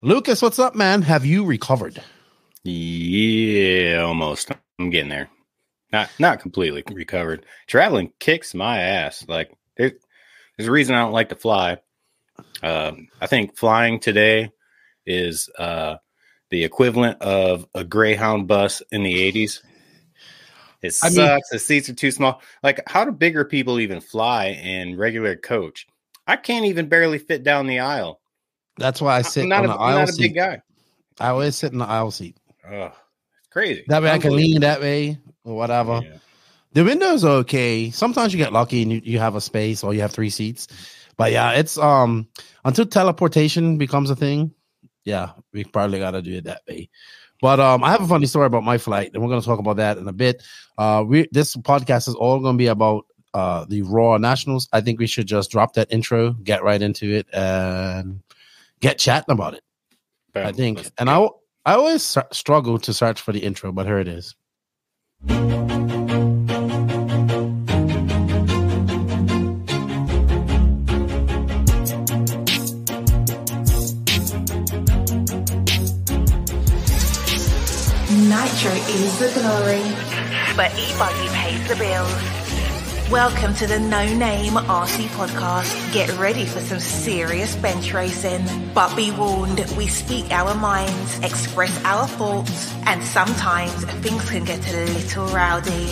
Lucas, what's up, man? Have you recovered? Yeah, almost. I'm getting there. Not completely recovered. Traveling kicks my ass. Like there's a reason I don't like to fly. I think flying today is the equivalent of a Greyhound bus in the 80s. It sucks. The seats are too small. Like, how do bigger people even fly in regular coach? I can't even barely fit down the aisle. That's why I sit on the aisle seat. I'm not a big guy. I always sit in the aisle seat. Oh, it's crazy. That way I can lean that way or whatever. Yeah. The windows are okay. Sometimes you get lucky and you have a space or you have 3 seats. But yeah, it's until teleportation becomes a thing. Yeah, we probably got to do it that way. But I have a funny story about my flight, and we're going to talk about that in a bit. This podcast is all going to be about the Raw Nationals. I think we should just drop that intro, get right into it, and get chatting about it. I think. And I always struggle to search for the intro, but here it is. Nitro is the glory, but E-Buggy pays the bills. Welcome to the No Name RC podcast. Get ready for some serious bench racing. But be warned, we speak our minds, express our thoughts, and sometimes things can get a little rowdy.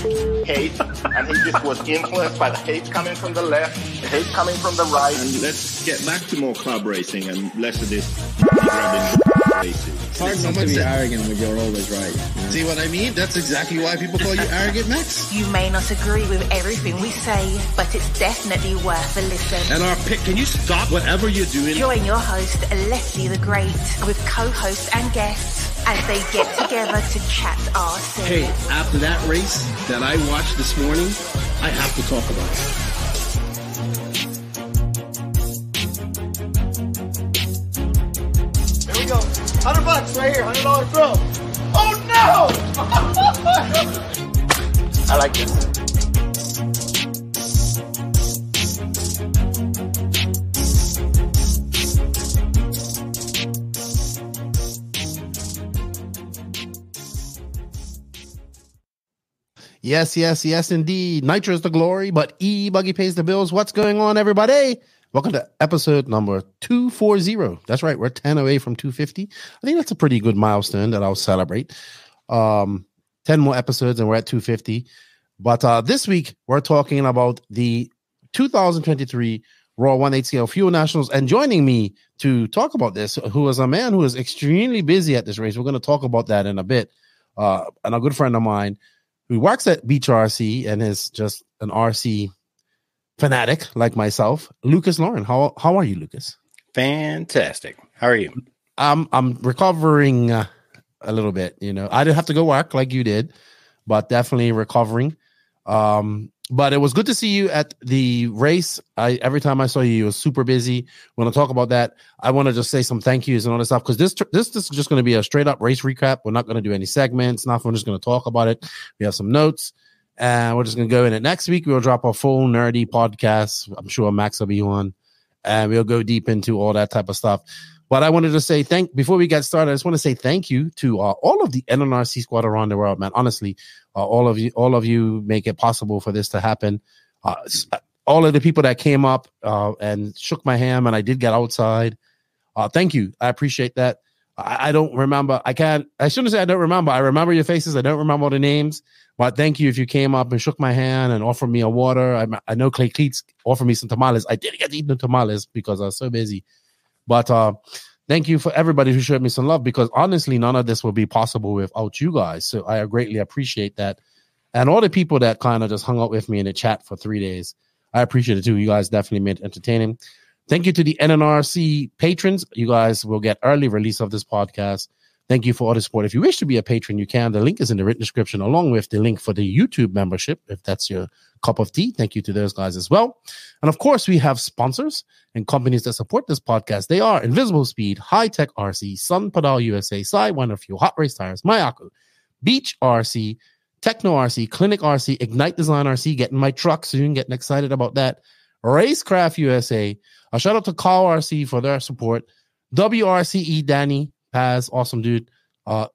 Hate, and he just was influenced by the hate coming from the left, the hate coming from the right. And let's get back to more club racing and less of this grabbing racing. It's hard not to be arrogant when you're always right. Yeah. See what I mean? That's exactly why people call you arrogant, Max. You may not agree with everything we say, but it's definitely worth a listen. And our pick, can you stop whatever you're doing? Join your host, Leslie the Great, with co-hosts and guests as they get together to chat RC. Hey, after that race that I watched this morning, I have to talk about it. Go. $100 right here, $100 throw. Oh no! I like this. Yes, indeed. Nitro is the glory, but E-Buggy pays the bills. What's going on, everybody? Welcome to episode number 240. That's right. We're 10 away from 250. I think that's a pretty good milestone that I'll celebrate. 10 more episodes and we're at 250. But this week, we're talking about the 2023 Raw 180 Fuel Nationals. And joining me to talk about this, who is a man who is extremely busy at this race. We're going to talk about that in a bit. And a good friend of mine who works at Beach RC and is just an RC fanatic like myself, Lucas Lauren. How are you, Lucas? Fantastic. How are you? I'm recovering a little bit. You know, I didn't have to go work like you did, but definitely recovering. But it was good to see you at the race. Every time I saw you, you were super busy. We're going to talk about that. I want to just say some thank yous and all this stuff because this is just going to be a straight up race recap. We're not going to do any segments. Nothing. We're just going to talk about it. We have some notes. And we're just going to go in it. Next week, we'll drop a full nerdy podcast. I'm sure Max will be on. And we'll go deep into all that type of stuff. But I wanted to say before we get started, I just want to say thank you to all of the NNRC squad around the world, man. Honestly, all of you make it possible for this to happen. All of the people that came up and shook my hand, and I did get outside. Thank you. I appreciate that. I don't remember. I shouldn't say I don't remember. I remember your faces. I don't remember all the names. But thank you if you came up and shook my hand and offered me a water. I know Clay Cleats offered me some tamales. I didn't get to eat the tamales because I was so busy. But thank you for everybody who showed me some love because honestly, none of this would be possible without you guys. So I greatly appreciate that. And all the people that kind of just hung out with me in the chat for 3 days. I appreciate it too. You guys definitely made it entertaining. Thank you to the NNRC patrons. You guys will get early release of this podcast. Thank you for all the support. If you wish to be a patron, you can. The link is in the written description, along with the link for the YouTube membership, if that's your cup of tea. Thank you to those guys as well. And of course, we have sponsors and companies that support this podcast. They are Invisible Speed, High Tech RC, Sun Pedal USA, Sidewinder Fuel, Hot Race Tires, Mayaku, Beach RC, Techno RC, Clinic RC, Ignite Design RC, getting my truck soon, getting excited about that. Racecraft USA. A shout out to Call RC for their support. WRCE Dany Paz, awesome dude. HOC,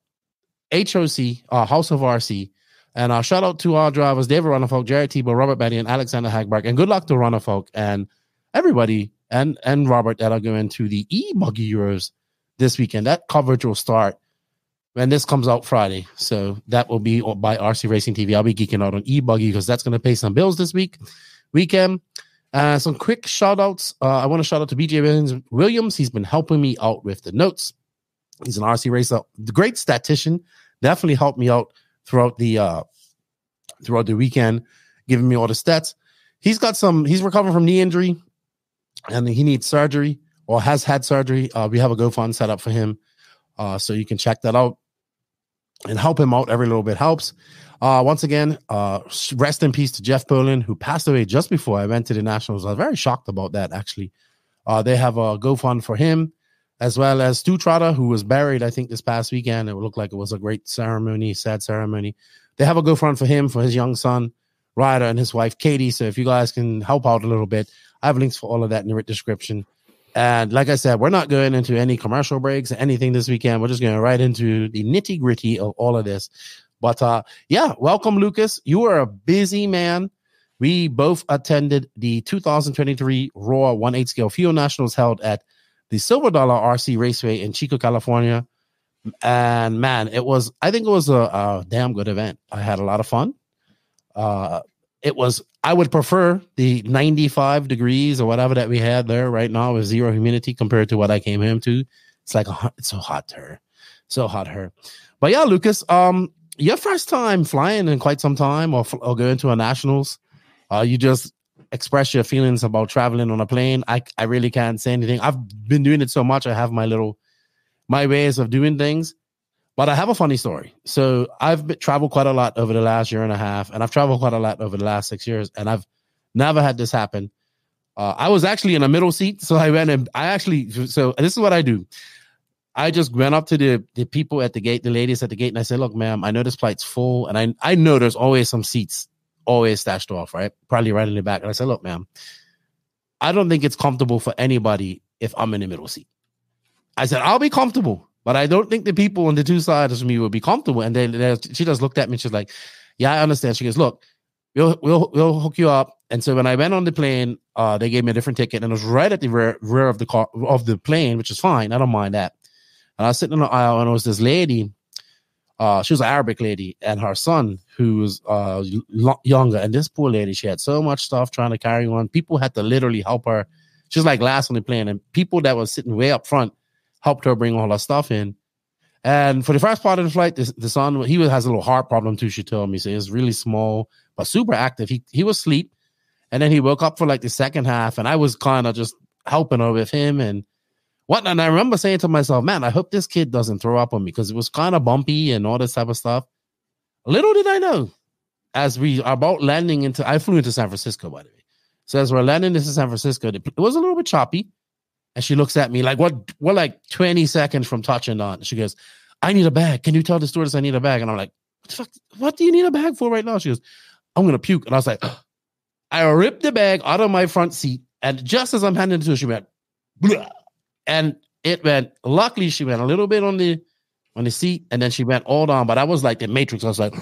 House of RC. And shout out to our drivers, David Runnerfolk, Jared Tebow, Robert Betty, and Alexander Hagberg. And good luck to Runnerfolk and everybody and Robert that are going to the e-buggy Euros this weekend. That coverage will start when this comes out Friday. So that will be by RC Racing TV. I'll be geeking out on e-buggy because that's going to pay some bills this weekend. Some quick shout outs. I want to shout out to BJ Williams. He's been helping me out with the notes. He's an RC racer, the great statistician. Definitely helped me out throughout the weekend, giving me all the stats. He's recovering from knee injury and he needs surgery or has had surgery. We have a GoFund set up for him. So you can check that out and help him out. Every little bit helps. Once again, rest in peace to Jeff Poland, who passed away just before I went to the Nationals. I was very shocked about that, actually. They have a GoFund for him, as well as Stu Trotter, who was buried, I think, this past weekend. It looked like it was a great ceremony, sad ceremony. They have a GoFund for him, for his young son, Ryder, and his wife, Katie. So if you guys can help out a little bit, I have links for all of that in the description. And like I said, we're not going into any commercial breaks or anything this weekend. We're just going right into the nitty gritty of all of this. But yeah, welcome, Lucas. You are a busy man. We both attended the 2023 Raw 1/8 scale Field Nationals held at the Silver Dollar RC Raceway in Chico, California. And man, I think it was a damn good event. I had a lot of fun. I would prefer the 95 degrees or whatever that we had there right now with zero humidity compared to what I came home to. It's like, it's so hot here. So hot here. But yeah, Lucas, your first time flying in quite some time or going to a nationals, you just express your feelings about traveling on a plane. I really can't say anything. I've been doing it so much. I have my ways of doing things. But I have a funny story. So I've traveled quite a lot over the last year and a half, and I've traveled quite a lot over the last 6 years, and I've never had this happen. I was actually in a middle seat, so so this is what I do. I just went up to the people at the gate, the ladies at the gate, and I said, look, ma'am, I know this flight's full, and I know there's always some seats always stashed off, right? Probably right in the back. And I said, look, ma'am, I don't think it's comfortable for anybody if I'm in the middle seat. I said, I'll be comfortable, but I don't think the people on the two sides of me will be comfortable. And she just looked at me and she's like, yeah, I understand. She goes, look, we'll hook you up. And so when I went on the plane, they gave me a different ticket, and it was right at the rear of the car of the plane, which is fine. I don't mind that. And I was sitting in the aisle, and it was this lady. She was an Arabic lady, and her son, who was younger. And this poor lady, she had so much stuff trying to carry on. People had to literally help her. She was like last on the plane, and people that was sitting way up front helped her bring all her stuff in. And for the first part of the flight, the son, he has a little heart problem too, she told me. So he's really small, but super active. He was asleep, and then he woke up for like the second half, and I was kind of just helping her with him and whatnot. And I remember saying to myself, man, I hope this kid doesn't throw up on me, because it was kind of bumpy and all this type of stuff. Little did I know, as we are about landing I flew into San Francisco, by the way. So as we're landing into San Francisco, it was a little bit choppy. And she looks at me like, we're like 20 seconds from touching on. She goes, I need a bag. Can you tell the stewardess I need a bag? And I'm like, what the fuck? What do you need a bag for right now? She goes, I'm going to puke. And I was like, I ripped the bag out of my front seat. And just as I'm handing it to her, she went, blah. And it went, luckily she went a little bit on the seat, and then she went all down. But I was like the Matrix. I was like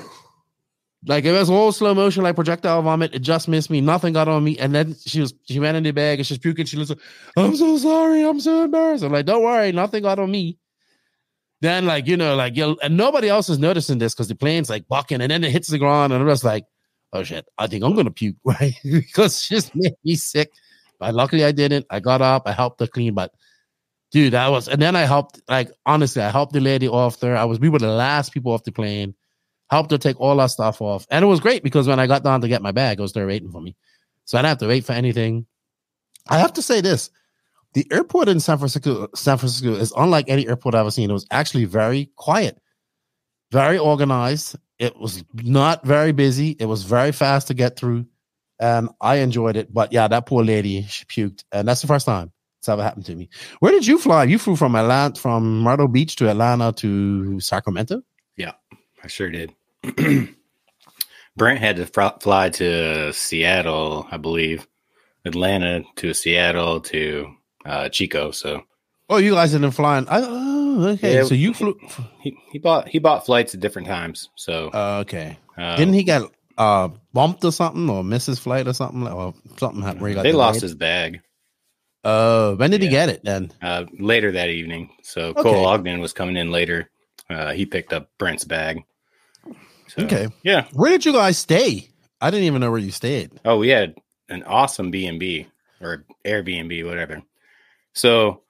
it was all slow motion, like projectile vomit. It just missed me. Nothing got on me. And then she went in the bag and she's puking. She was like, I'm so sorry. I'm so embarrassed. I'm like, don't worry. Nothing got on me. Then and nobody else is noticing this because the plane's like bucking, and then it hits the ground, and I'm just like, oh shit, I think I'm going to puke, right? Because she just made me sick. But luckily I didn't. I got up. I helped her clean, but dude, and then I helped, honestly, I helped the lady off there. We were the last people off the plane. Helped her take all our stuff off. And it was great because when I got down to get my bag, it was there waiting for me. So I didn't have to wait for anything. I have to say this. The airport in San Francisco is unlike any airport I've ever seen. It was actually very quiet, very organized. It was not very busy. It was very fast to get through. And I enjoyed it. But yeah, that poor lady, she puked. And that's the first time it's ever happened to me. Where did you fly? You flew from Myrtle Beach to Atlanta to Sacramento? Yeah, I sure did. Brent had to fly to Seattle, I believe, Atlanta to Seattle to Chico. So Oh, you guys didn't fly. Okay. Yeah, So you flew. He bought flights at different times. So Okay. Didn't he get bumped or something, or miss his flight or something, or something happened where he got they lost delayed? his bag. When did he get it then? Later that evening. So Okay. Cole Ogden was coming in later. He picked up Brent's bag. So, Okay. Yeah. Where did you guys stay? I didn't even know where you stayed. Oh, we had an awesome B&B or Airbnb, whatever. So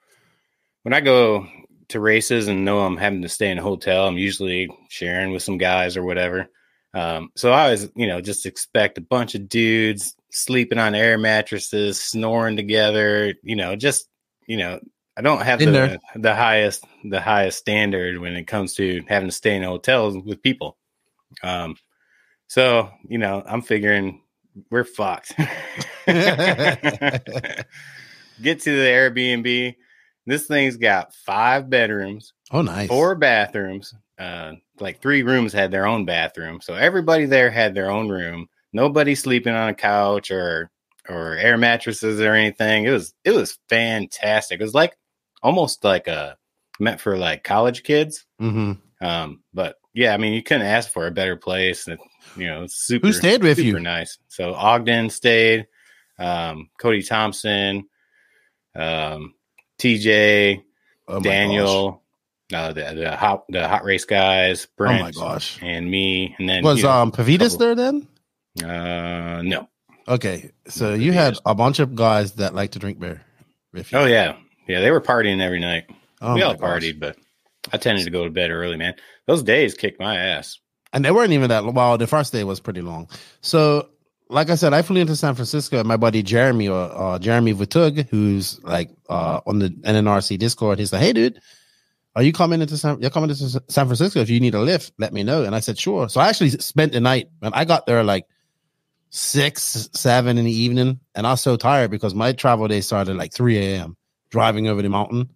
when I go to races and know I'm having to stay in a hotel, I'm usually sharing with some guys or whatever. So I always, just expect a bunch of dudes sleeping on air mattresses, snoring together, I don't have the highest standard when it comes to having to stay in hotels with people. So, I'm figuring we're fucked. Get to the Airbnb. This thing's got 5 bedrooms. Oh, nice. 4 bathrooms. Like 3 rooms had their own bathroom. So everybody there had their own room. Nobody sleeping on a couch or air mattresses or anything. It was fantastic. It was like almost like meant for like college kids. Mm-hmm. But yeah, I mean, you couldn't ask for a better place. It's super. Who stayed with super you? Nice. So Ogden stayed. Cody Thompson, TJ, Daniel, the hot race guys, Brent, oh my gosh, and me. And then was Pavitas there then? No. Okay, so you had a bunch of guys that like to drink beer. Oh yeah, they were partying every night. Oh, we all partied, but I tended to go to bed early, man. Those days kicked my ass. And they weren't even that long. Well, the first day was pretty long. So, like I said, I flew into San Francisco, and my buddy Jeremy Jeremy Vitug, who's like on the NNRC Discord, he's like, "Hey, dude, are you coming into San Francisco? If you need a lift, let me know." And I said, "Sure." So I actually spent the night, and I got there like 6, 7 in the evening, and I was so tired because my travel day started like 3 a.m. driving over the mountain.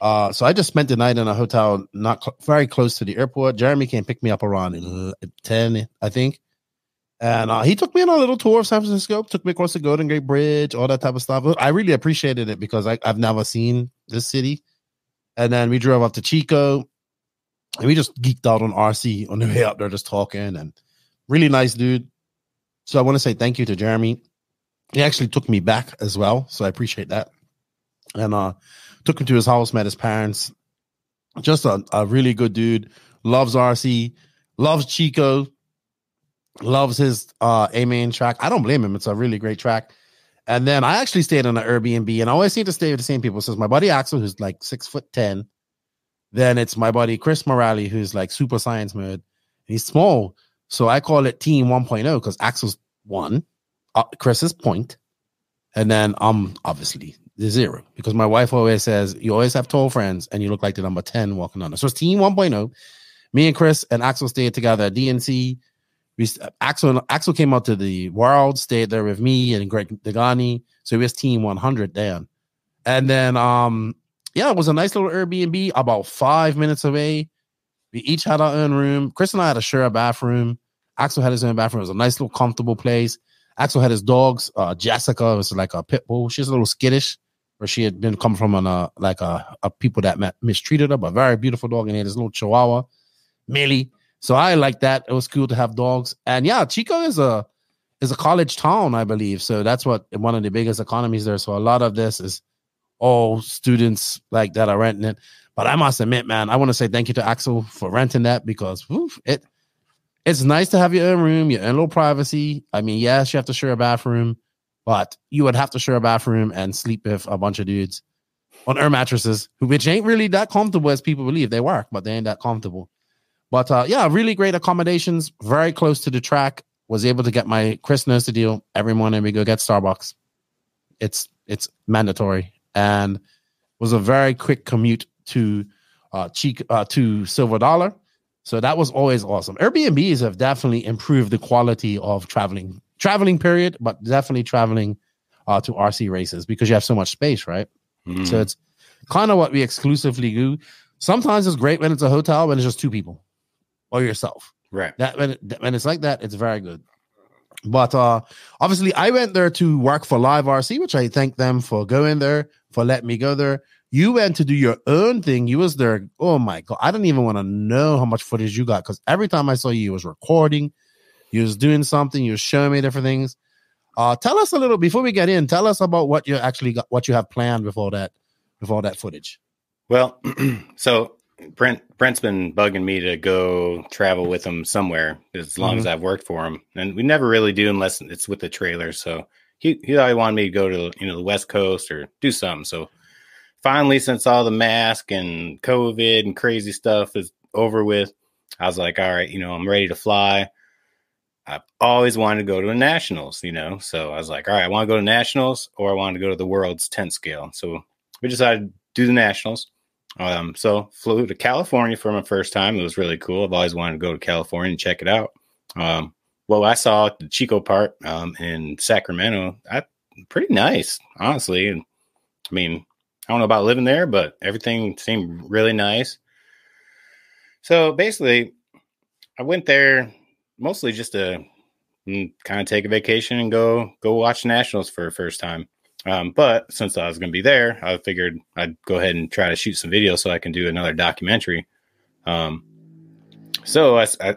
So I just spent the night in a hotel very close to the airport. Jeremy came pick me up around 10, I think. And he took me on a little tour of San Francisco, took me across the Golden Gate Bridge, all that type of stuff. I really appreciated it because I've never seen this city. And then we drove up to Chico, and we just geeked out on RC on the way up there, just talking. And really nice dude. So I want to say thank you to Jeremy. He actually took me back as well, so I appreciate that. And took him to his house, met his parents. Just a really good dude. Loves RC, loves Chico, loves his A-main track. I don't blame him. It's a really great track. And then I actually stayed in an Airbnb, and I always seem to stay with the same people. So it's my buddy Axel, who's like 6'10". Then it's my buddy Chris Morale, who's like super science mode. He's small, so I call it Team 1.0 because Axel's 1, Chris is point, and then I'm obviously the 0 because my wife always says you always have tall friends and you look like the number 10 walking on it. So it's Team 1.0. Me and Chris and Axel stayed together at DNC. Axel came out to the world, stayed there with me and Greg Dany. So it was Team 100 then. And then, it was a nice little Airbnb about 5 minutes away. We each had our own room. Chris and I had to share a bathroom. Axel had his own bathroom. It was a nice little comfortable place. Axel had his dogs. Jessica was like a pit bull. She's a little skittish, where she had been come from a people that mistreated her, but very beautiful dog. And he had this little Chihuahua, Millie. So I like that. It was cool to have dogs. And yeah, Chico is a college town, I believe. So that's one of the biggest economies there. So a lot of this is all students like that are renting it. But I must admit, man, I want to say thank you to Axel for renting that because it's nice to have your own room, your own little privacy. I mean, yes, you have to share a bathroom, but you would have to share a bathroom and sleep with a bunch of dudes on air mattresses, which ain't really that comfortable as people believe. They work, but they ain't that comfortable. But really great accommodations, very close to the track. Was able to get my Chris knows the deal. Every morning we go get Starbucks. It's mandatory, and was a very quick commute to Silver Dollar. So that was always awesome. Airbnbs have definitely improved the quality of traveling period, but definitely traveling to RC races because you have so much space, right? So it's kind of what we exclusively do. Sometimes it's great when it's a hotel, when it's just 2 people or yourself. Right. That when it's like that, it's very good. But obviously I went there to work for Live RC, which I thank them for going there, for letting me go there. You went to do your own thing. You was there. Oh my God. I don't even want to know how much footage you got, because every time I saw you, you was recording, you was doing something, you was showing me different things. Tell us a little before we get in. Tell us about what you actually got, what you have planned before that footage. Well, so Brent's been bugging me to go travel with him somewhere as long as I've worked for him, and we never really do unless it's with the trailer. So he always wanted me to go to the West Coast or do something. So finally, since all the mask and COVID and crazy stuff is over with, I was like, all right, I'm ready to fly. I've always wanted to go to the Nationals, so I was like, all right, I want to go to Nationals or I want to go to the world's 10 scale. So we decided to do the Nationals. So flew to California for my first time. It was really cool. I've always wanted to go to California and check it out. Well, I saw the Chico part in Sacramento. Pretty nice, honestly. And I mean, I don't know about living there, but everything seemed really nice. So basically, I went there mostly just to kind of take a vacation and go watch Nationals for the first time. But since I was going to be there, I figured I'd go ahead and try to shoot some video so I can do another documentary. So I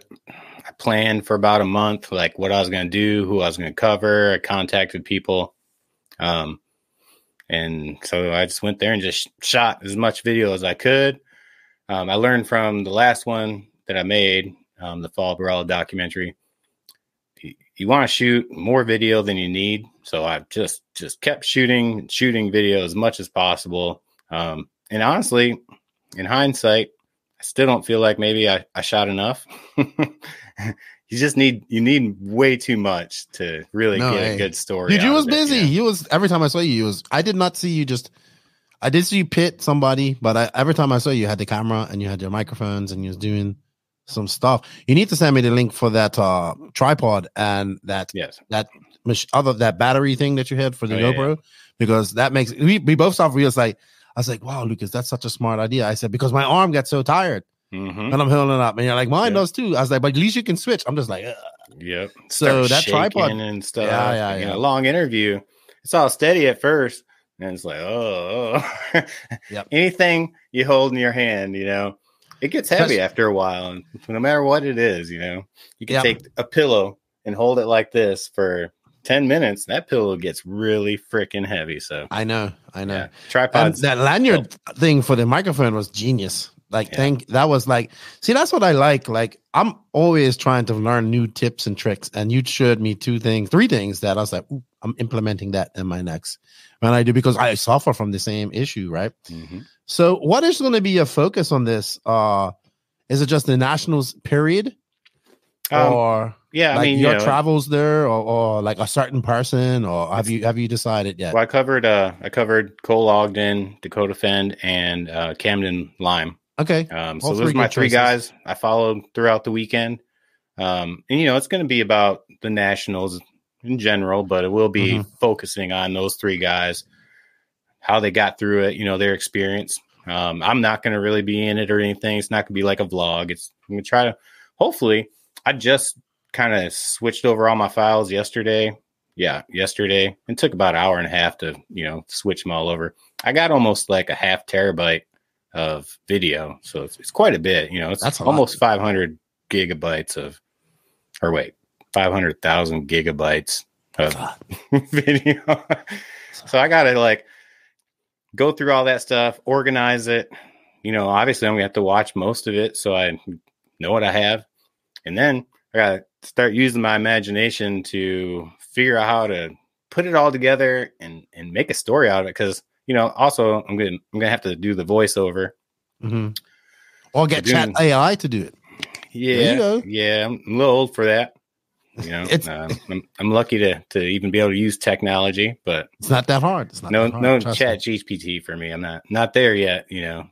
planned for about a month, like what I was going to do, who I was going to cover. I contacted people. And so I just went there and just shot as much video as I could. I learned from the last one that I made, the Fall Barella documentary. You want to shoot more video than you need. So I just kept shooting video as much as possible. And honestly, in hindsight, I still don't feel like maybe I shot enough. You need way too much to really get a good story. Dude, you was busy. You was, every time I saw you, I did not see you I did see you pit somebody, but every time I saw you had the camera and you had your microphones and you was doing some stuff. You need to send me the link for that tripod and that battery thing that you had for the GoPro, because that makes we both saw. I was like, wow, Lucas, that's such a smart idea. I said, because my arm gets so tired and I'm holding it up, and you're like, mine does too. I was like, but at least you can switch. I'm just like, ugh. Yep. So that tripod and stuff. Yeah. Long interview. It's all steady at first, and it's like, yep. Anything you hold in your hand, it gets heavy after a while, and no matter what it is, you can take a pillow and hold it like this for 10 minutes. That pillow gets really freaking heavy. So I know. Yeah. Tripods. And that lanyard thing for the microphone was genius. That was like, see, that's what I like. Like, I'm always trying to learn new tips and tricks, and you showed me three things that I was like, ooh, I'm implementing that in my next when I do, because I suffer from the same issue, right? Mm-hmm. So what is going to be your focus on this? Is it just the Nationals period? Or your travels there, or like a certain person, or have you decided yet? Well, I covered Cole Ogden, Dakota Fend, and Camden Lime. Okay. So those are my three guys I followed throughout the weekend. And it's going to be about the Nationals in general, but it will be focusing on those three guys, how they got through it, their experience. I'm not going to really be in it or anything. It's not going to be like a vlog. I'm going to try to, hopefully, I just kind of switched over all my files yesterday. Yeah, yesterday. It took about an hour and a half to, switch them all over. I got almost like a 0.5 terabyte of video. So it's quite a bit, that's almost 500 gigabytes 500,000 gigabytes of video. So I got to go through all that stuff, organize it. Obviously I'm going to have to watch most of it so I know what I have. And then I got to start using my imagination to figure out how to put it all together and make a story out of it. Because, also I'm going to have to do the voiceover. Mm-hmm. Or get chat AI to do it. Yeah. Yeah. I'm a little old for that. I'm lucky to even be able to use technology, but it's not that hard. It's not no chat GPT for me. I'm not there yet.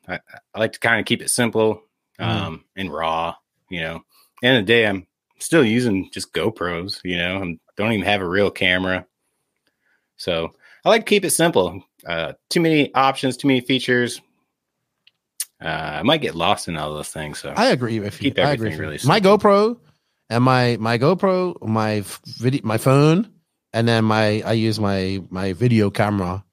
I like to kind of keep it simple and raw. End of the day, I'm still using just GoPros. I don't even have a real camera, so I like to keep it simple. Too many options, too many features. I might get lost in all those things. So I agree with you. Keep everything really simple. My GoPro. And my GoPro, my phone, and then I use my video camera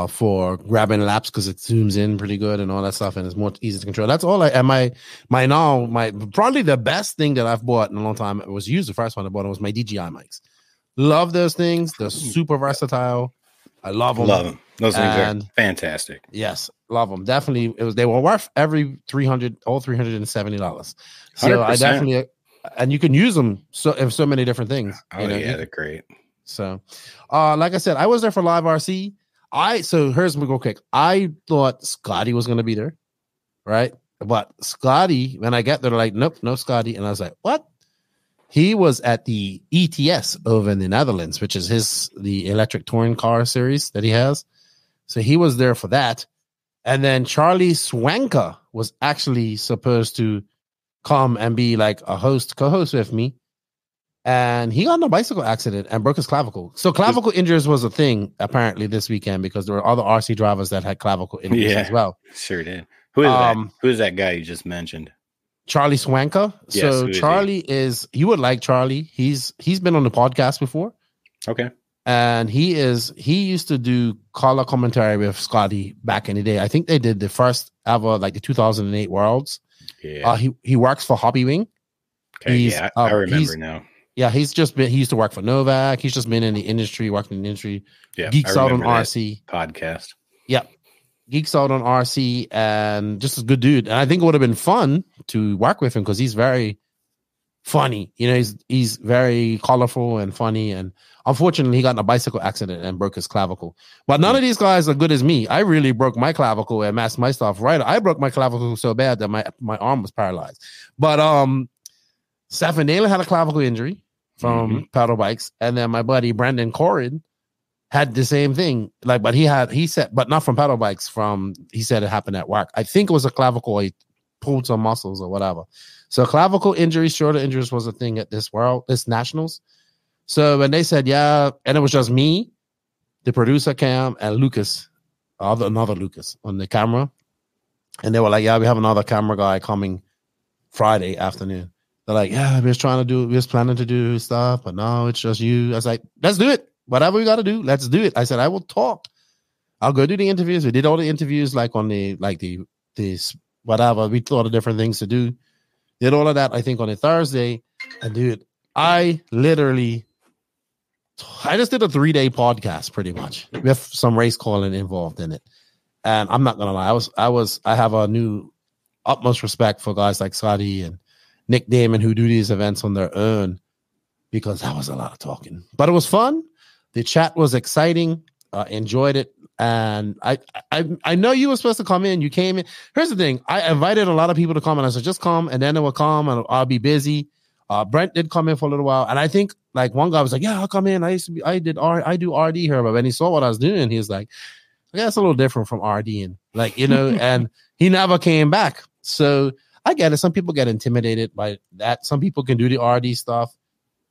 for grabbing laps because it zooms in pretty good and all that stuff, and it's more easy to control. That's all. My probably the best thing that I've bought in a long time. It was used. The first one I bought was my DJI mics. Love those things. They're super versatile. I love them. Love them. Those things are fantastic. Yes, love them. Definitely, they were worth every $370. So 100%. I definitely, and you can use them in so many different things. Oh yeah, they're great. So, like I said, I was there for Live RC. So here's my go quick. I thought Scotty was going to be there, right? But Scotty, when I get there, they're like, nope, no Scotty. And I was like, what? He was at the ETS over in the Netherlands, which is the electric touring car series that he has. So he was there for that. And then Charlie Swanka was actually supposed to come and be like a co-host with me. And he got in a bicycle accident and broke his clavicle. So clavicle injuries was a thing apparently this weekend because there were other RC drivers that had clavicle injuries as well. Sure did. Who is that? Who is that guy you just mentioned? Charlie Swanka. Yes, so Charlie you would like Charlie. He's been on the podcast before. Okay. And he used to do color commentary with Scotty back in the day. I think they did the first ever, like the 2008 Worlds. Yeah. He works for Hobbywing. Okay. I remember now. Yeah, he used to work for Novak. He's just been in the industry, working in the industry. Yeah, Geeks out on RC podcast. Yeah, Geeks out on RC, and just a good dude. And I think it would have been fun to work with him because he's very funny. You know, he's very colorful and funny. And unfortunately, he got in a bicycle accident and broke his clavicle. But none of these guys are good as me. I really broke my clavicle and messed my stuff right. I broke my clavicle so bad that my arm was paralyzed. But Stephen Naylor had a clavicle injury from pedal bikes, and then my buddy Brandon Corrin had the same thing. But he said, but not from pedal bikes. He said it happened at work. I think it was a clavicle. He pulled some muscles or whatever. So clavicle injuries, shoulder injuries was a thing at this nationals. So when they said and it was just me, the producer Cam, and Lucas, another Lucas on the camera, and they were like, we have another camera guy coming Friday afternoon. They're like, we're planning to do stuff, but no, it's just you. I was like, let's do it. Whatever we got to do, let's do it. I said, I will talk. I'll go do the interviews. We did all the interviews, like on the whatever. We thought of different things to do. Did all of that, I think, on a Thursday. And dude, I just did a 3-day podcast pretty much with some race calling involved in it. And I'm not going to lie. I have a new utmost respect for guys like Scotty and Nick Damon who do these events on their own, because that was a lot of talking. But it was fun. The chat was exciting. Enjoyed it. And I know you were supposed to come in. You came in. Here's the thing. I invited a lot of people to come, and I said, just come, and then they will come, and I'll be busy. Brent did come in for a little while, and I think like one guy was like, I'll come in. I do RD here. But when he saw what I was doing, he was like, it's a little different from RD, and and he never came back. So I get it. Some people get intimidated by that. Some people can do the RD stuff.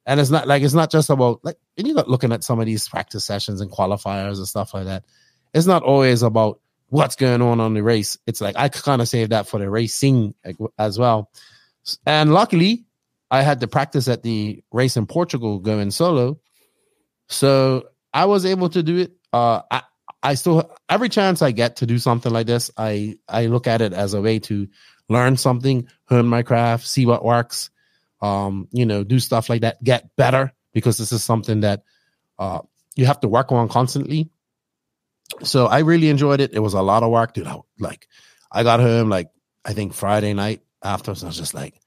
And it's not just about and you're not looking at some of these practice sessions and qualifiers and stuff like that. It's not always about what's going on the race. It's like, I kind of save that for the racing as well. And luckily I had to practice at the race in Portugal going solo. So I was able to do it. I still, every chance I get to do something like this, I look at it as a way to learn something, hone my craft, see what works, do stuff like that, get better, because this is something that you have to work on constantly. So I really enjoyed it. It was a lot of work, dude. I got home I think Friday night afterwards. I was just like,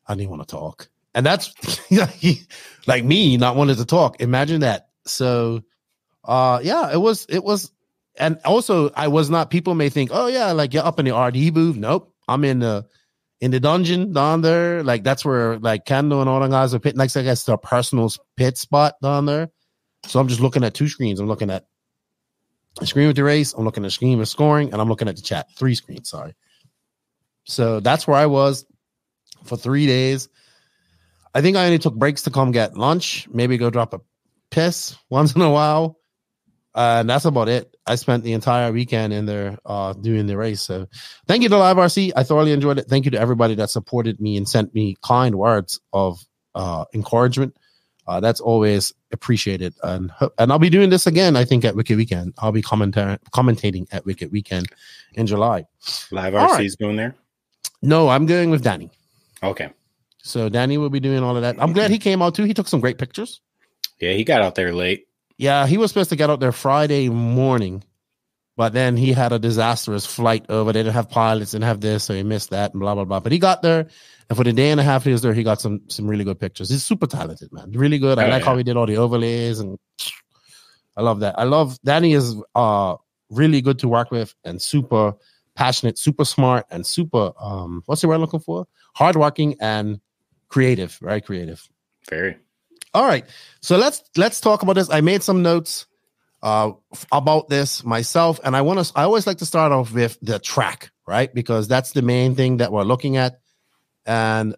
I didn't want to talk. And that's like me not wanting to talk. Imagine that. So it was. And also I was not, people may think, you're up in the RD booth. Nope. I'm in the dungeon down there. That's where Kendo and all the guys are pitting. I guess their personal pit spot down there. So I'm just looking at 2 screens. I'm looking at a screen with the race. I'm looking at a screen with scoring, and I'm looking at the chat. 3 screens, sorry. So that's where I was for 3 days. I think I only took breaks to come get lunch, maybe go drop a piss once in a while. And that's about it. I spent the entire weekend in there doing the race. So thank you to Live RC. I thoroughly enjoyed it. Thank you to everybody that supported me and sent me kind words of encouragement. That's always appreciated. And I'll be doing this again, I think, at Wicked Weekend. I'll be commentating at Wicked Weekend in July. Live RC's going there? No, I'm going with Dany. Okay. So Dany will be doing all of that. I'm glad he came out too. He took some great pictures. Yeah, he got out there late. Yeah, he was supposed to get out there Friday morning, but then he had a disastrous flight over. They didn't have pilots, didn't have this, so he missed that and blah, blah, blah. But he got there, and for the day and a half he was there, he got some really good pictures. He's super talented, man. Really good. I like how he did all the overlays, and I love that. I love Dany is really good to work with and super passionate, super smart, and super what's the word I'm looking for? Hardworking and creative, very creative. Very. All right, so let's talk about this. I made some notes about this myself, and I always like to start off with the track, right? Because that's the main thing that we're looking at. And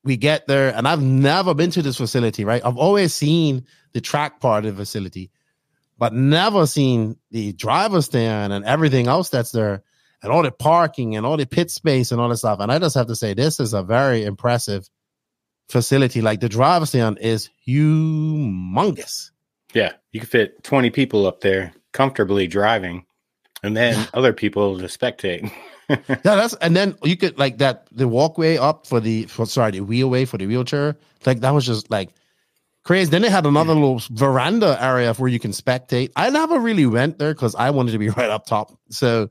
we get there, and I've never been to this facility, right? I've always seen the track part of the facility, but never seen the driver's stand and everything else that's there, and all the parking and all the pit space and all that stuff. And I just have to say, this is a very impressive facility. Like, the driver's stand is humongous. Yeah, you can fit 20 people up there comfortably driving, and then other people to spectate. Yeah, and then you could like that the walkway up the wheelway for the wheelchair. Like, that was just like crazy. Then they had another little veranda area where you can spectate. I never really went there because I wanted to be right up top. So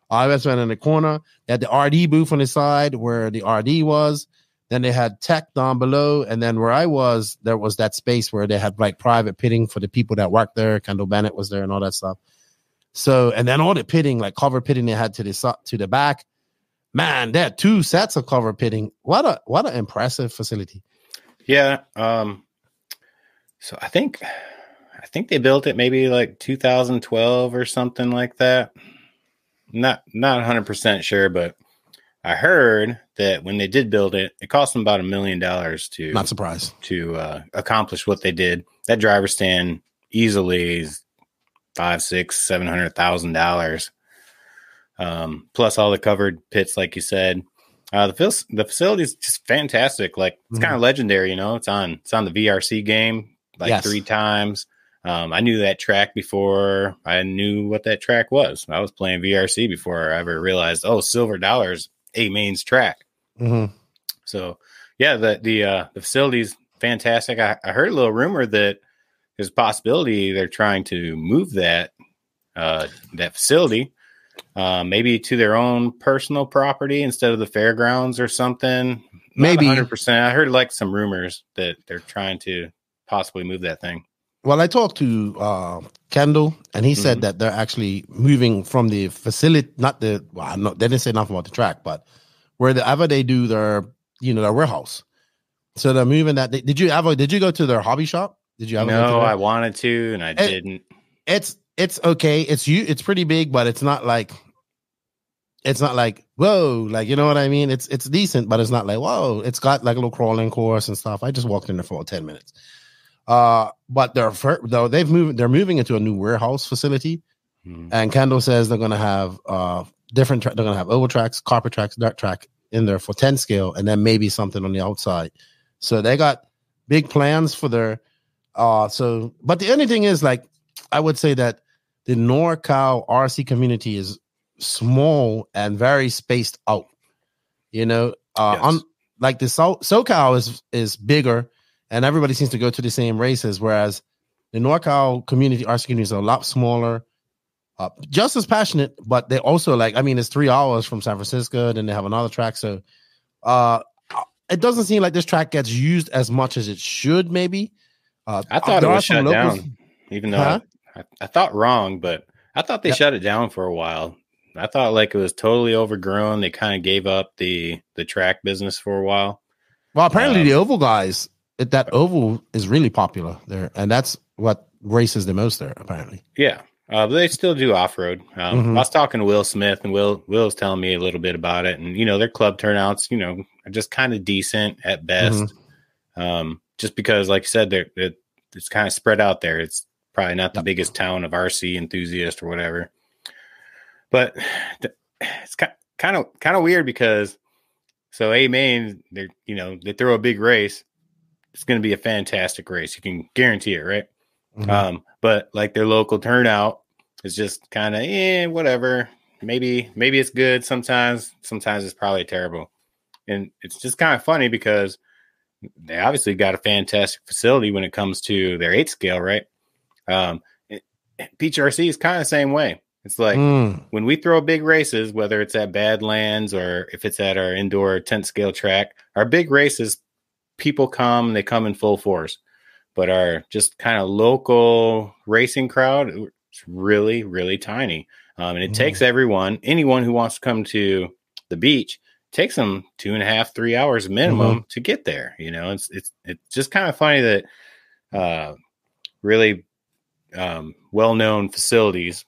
I just went in the corner. They had the RD booth on the side where the RD was. Then they had tech down below, and then where I was, there was that space where they had like private pitting for the people that worked there. Kendall Bennett was there and all that stuff. So, and then all the pitting, like cover pitting, they had to the back. Man, they had 2 sets of cover pitting. What an impressive facility. Yeah. So I think they built it maybe like 2012 or something like that. Not 100% sure, but I heard that when they did build it, it cost them about $1 million to not surprised to accomplish what they did. That driver stand easily is $500,000-$700,000, plus all the covered pits, like you said. The facility is just fantastic. Like, it's kind of legendary, you know. It's on the VRC game like 3 times. I knew that track before I knew what that track was. I was playing VRC before I ever realized, Silver Dollar's A-Main's track. So yeah, the facility's fantastic. I heard a little rumor that there's a possibility they're trying to move that facility maybe to their own personal property instead of the fairgrounds or something. Maybe 100%. I heard like some rumors that they're trying to possibly move that thing. Well, I talked to Kendall, and he said that they're actually moving from the facility, they didn't say nothing about the track, but wherever they do their warehouse. So they're moving that. Did you go to their hobby shop? Did you ever? No, I wanted to, and I didn't. It's okay. It's pretty big, but it's not like whoa, like, you know what I mean? It's decent, but it's not like whoa. It's got like a little crawling course and stuff. I just walked in there for 10 minutes. But they're moving into a new warehouse facility, and Kendall says they're going to have they're going to have oval tracks, carpet tracks, dirt track in there for 10 scale, and then maybe something on the outside. So they got big plans for their but the only thing is, like, I would say that the NorCal RC community is small and very spaced out. You know, like the SoCal is bigger, and everybody seems to go to the same races, whereas the NorCal community, RC community, is a lot smaller, just as passionate, but they also it's 3 hours from San Francisco, then they have another track. So it doesn't seem like this track gets used as much as it should, maybe. I thought it was shut down, even though I thought wrong, but I thought they shut it down for a while. I thought like it was totally overgrown. They kind of gave up the track business for a while. Well, apparently the oval guys, that oval is really popular there, and that's what races the most there, apparently. Yeah, but they still do off-road. I was talking to Will Smith, and Will was telling me a little bit about it, and their club turnouts, are just kind of decent at best. Just because, like you said, it's kind of spread out there. It's probably not the biggest town of RC enthusiasts or whatever. But it's kind of weird because A-Main, they throw a big race, it's going to be a fantastic race. You can guarantee it, right? Mm-hmm. But like their local turnout is just kind of whatever. Maybe it's good sometimes. Sometimes it's probably terrible. And it's just kind of funny because they obviously got a fantastic facility when it comes to their 8 scale, right? Beach RC is kind of the same way. It's like when we throw big races, whether it's at Badlands or if it's at our indoor 10 scale track, our big races, people come, they come in full force. But our just kind of local racing crowd, it's really, really tiny. And it takes anyone who wants to come to the beach, takes them 2.5, 3 hours minimum to get there. You know, it's just kind of funny that really well-known facilities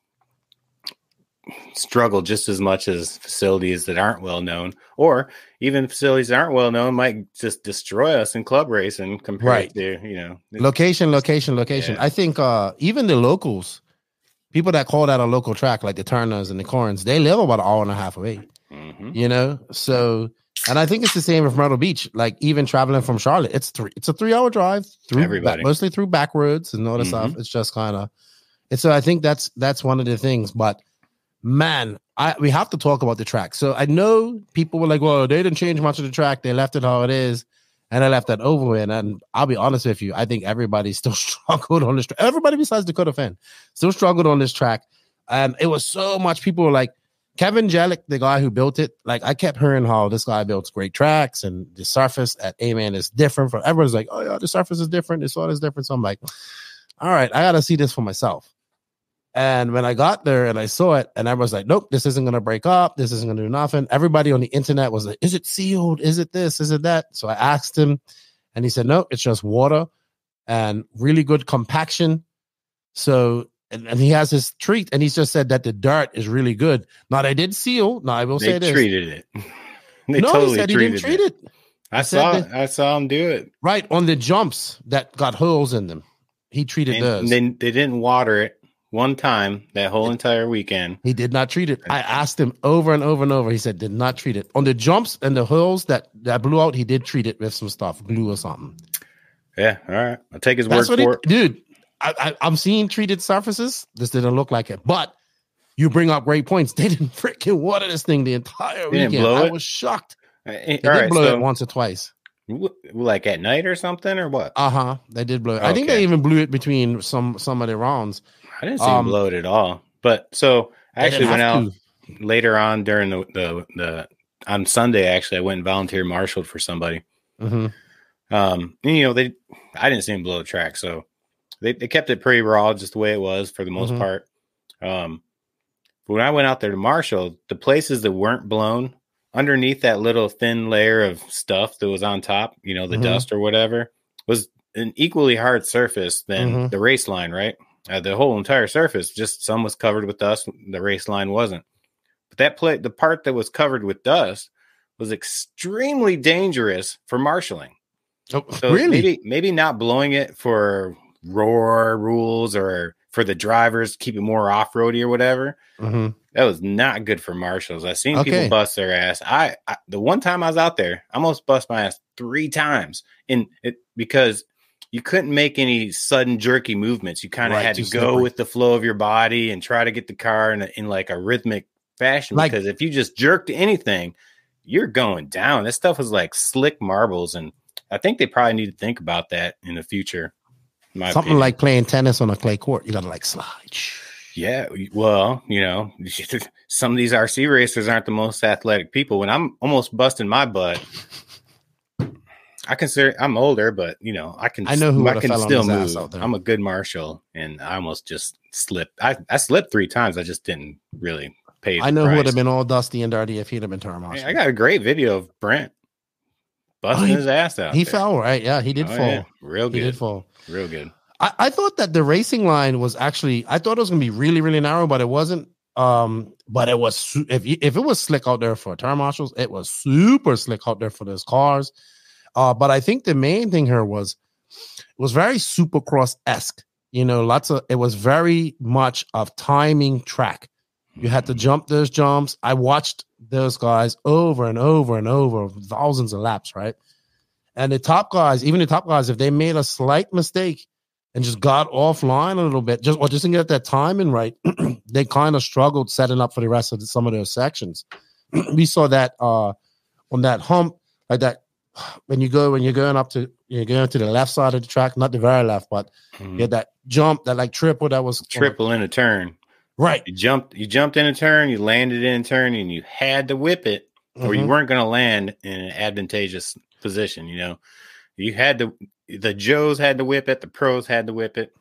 struggle just as much as facilities that aren't well-known, or even facilities that aren't well-known might just destroy us in club racing compared to, you know, location. Yeah. I think even the locals, people that call that a local track, like the Turners and the Corns, they live about an hour and a half away, you know? So, and I think it's the same with Myrtle Beach. Like even traveling from Charlotte, it's a 3-hour drive through mostly through back roads and all the stuff. It's just kind of, so I think that's one of the things, but man, we have to talk about the track. So I know people were like, well, they didn't change much of the track. They left it how it is. And I left that over with. And I'll be honest with you, I think everybody still struggled on this track. Everybody besides Dakota Fenn still struggled on this track. It was so much, people were like, Kevin Jellick, the guy who built it, like I kept hearing how this guy builds great tracks and the surface at A-Man is different. From everyone's like, oh yeah, the surface is different. This all is different. So I'm like, all right, I got to see this for myself. And when I got there and I saw it, and everyone's like, nope, this isn't going to break up. This isn't going to do nothing. Everybody on the internet was like, is it sealed? Is it this? Is it that? So I asked him, and he said, no, it's just water and really good compaction. So, and he has his treat, and he's just said that the dirt is really good. Now, they did seal. Now, I will say this. They treated it. He said he didn't treat it. I saw him do it. Right, on the jumps that got holes in them. He treated those. And they didn't water it. One time that whole entire weekend. He did not treat it. I asked him over and over and over. He said, did not treat it. On the jumps and the holes that blew out, he did treat it with some stuff, glue or something. Yeah, all right. I'll take his word for it. Dude, I'm seeing treated surfaces. This didn't look like it. But you bring up great points. They didn't freaking water this thing the entire weekend. I was shocked. They did blow it once or twice. Like at night or something or what? They did blow it. Okay. I think they even blew it between some of the rounds. I didn't see him blow it at all. But so I actually went out later on during the on Sunday. Actually, I went and volunteered marshaled for somebody. You know, I didn't see him blow the track, so they kept it pretty raw, just the way it was for the most part. But when I went out there to marshal, the places that weren't blown, underneath that little thin layer of stuff that was on top, you know, the dust or whatever, was an equally hard surface than the race line, right? The whole entire surface, just some was covered with dust. The race line wasn't. But the part that was covered with dust was extremely dangerous for marshaling. Oh, so really? Maybe not blowing it for roar rules or for the drivers, keep it more off-roady or whatever. That was not good for marshals. I've seen people bust their ass. I the one time I was out there, I almost bust my ass 3 times because you couldn't make any sudden jerky movements. You kind of had to go with the flow of your body and try to get the car in like a rhythmic fashion. Because if you just jerked anything, you're going down. This stuff was like slick marbles. And I think they probably need to think about that in the future. Something like playing tennis on a clay court. You got to like slide. Yeah. Well, you know, some of these RC racers aren't the most athletic people. When I'm almost busting my butt, I consider I'm older, but you know, I can still move. I'm a good marshal, and I almost just slipped. I slipped 3 times. I just didn't really pay. I know who would have been all dusty and dirty if he'd have been term marshal. I got a great video of Brent busting his ass out. He fell, right? Yeah, he did fall. Yeah. Real good. He did fall. Real good. I thought that the racing line was actually, I thought it was going to be really, really narrow, but it wasn't. But it was, if it was slick out there for term marshals, it was super slick out there for those cars. But I think the main thing here was, it was very Supercross-esque. You know, it was very much of timing track. You had to jump those jumps. I watched those guys over and over and over, thousands of laps, right? And the top guys, even the top guys, if they made a slight mistake and just got offline a little bit, just didn't get that timing right, they kind of struggled setting up for the rest of some of those sections. We saw that on that hump, like that when you're going to the left side of the track, not the very left, but you had that jump, that like triple that was triple in a turn. Right. You jumped in a turn, you landed in a turn, and you had to whip it, or you weren't going to land in an advantageous position. You know, you had to. The Joes had to whip it. The pros had to whip it.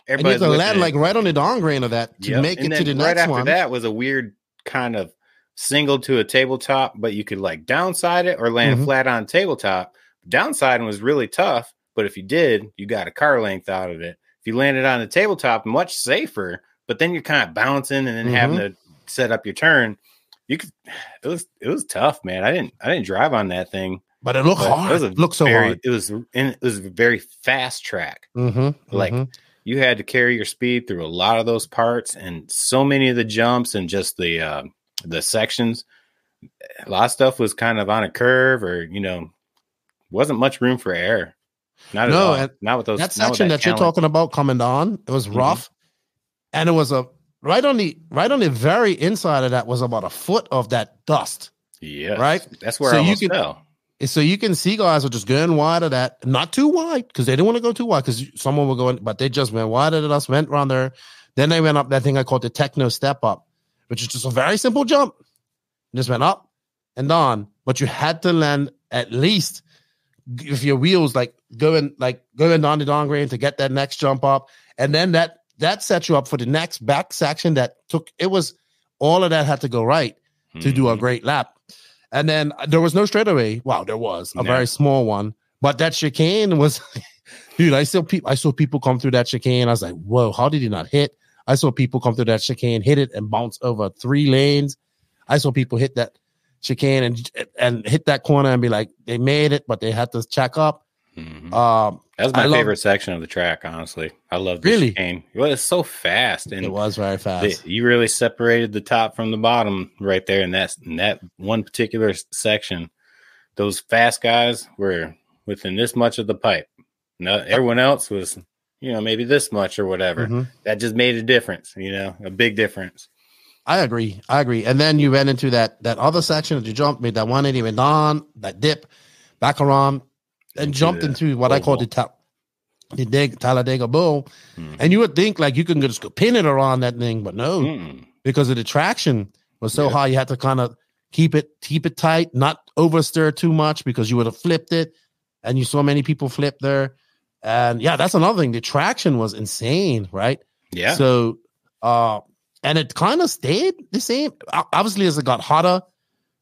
Everybody had to land like right on the down grain of that to make it to the next one. Right after that was a weird kind of single to a tabletop, but you could like downside it or land flat on tabletop. Downside was really tough, but if you did, you got a car length out of it. If you landed on the tabletop, much safer. But then you're kind of bouncing and then having to set up your turn. It was tough, man. I didn't drive on that thing, but it looked hard. It looked so hard. It was a very fast track. You had to carry your speed through a lot of those parts, and so many of the jumps and just the sections. A lot of stuff was kind of on a curve, or wasn't much room for error. Not at all. Not with those. That section that you're talking about coming on, it was rough. And it was right on the very inside of that was about a foot of that dust. Yeah. Right? That's where I almost fell. So you can see guys are just going wide of that, not too wide, because they didn't want to go too wide because someone will go in, but they just went wide of the dust, went around there. Then they went up that thing I called the techno step up, which is just a very simple jump. Just went up and down, but you had to land at least if your wheels going down the down grade to get that next jump up. And then that sets you up for the next back section all of that had to go right to do a great lap. And then there was no straightaway. Wow, there was a very small one, but that chicane was, dude, I saw people come through that chicane. I was like, whoa, how did he not hit? I saw people come through that chicane, hit it and bounce over 3 lanes. I saw people hit that chicane and hit that corner and be like, they made it, but they had to check up. That was my favorite section of the track, honestly. I love the chicane. Well, it's so fast, and it was very fast. You really separated the top from the bottom right there in that one particular section. Those fast guys were within this much of the pipe. No, everyone else was, maybe this much or whatever. That just made a difference. A big difference. I agree. And then you went into that other section that you jumped, made that 180 went on, that dip, back around. And jumped into what I call the Talladega Bowl. And you would think like you can just go pin it around that thing, but no, because of the traction was so high, you had to kind of keep it tight, not overstir too much because you would have flipped it. And you saw many people flip there. And that's another thing. The traction was insane, right? Yeah. So, and it kind of stayed the same. Obviously, as it got hotter,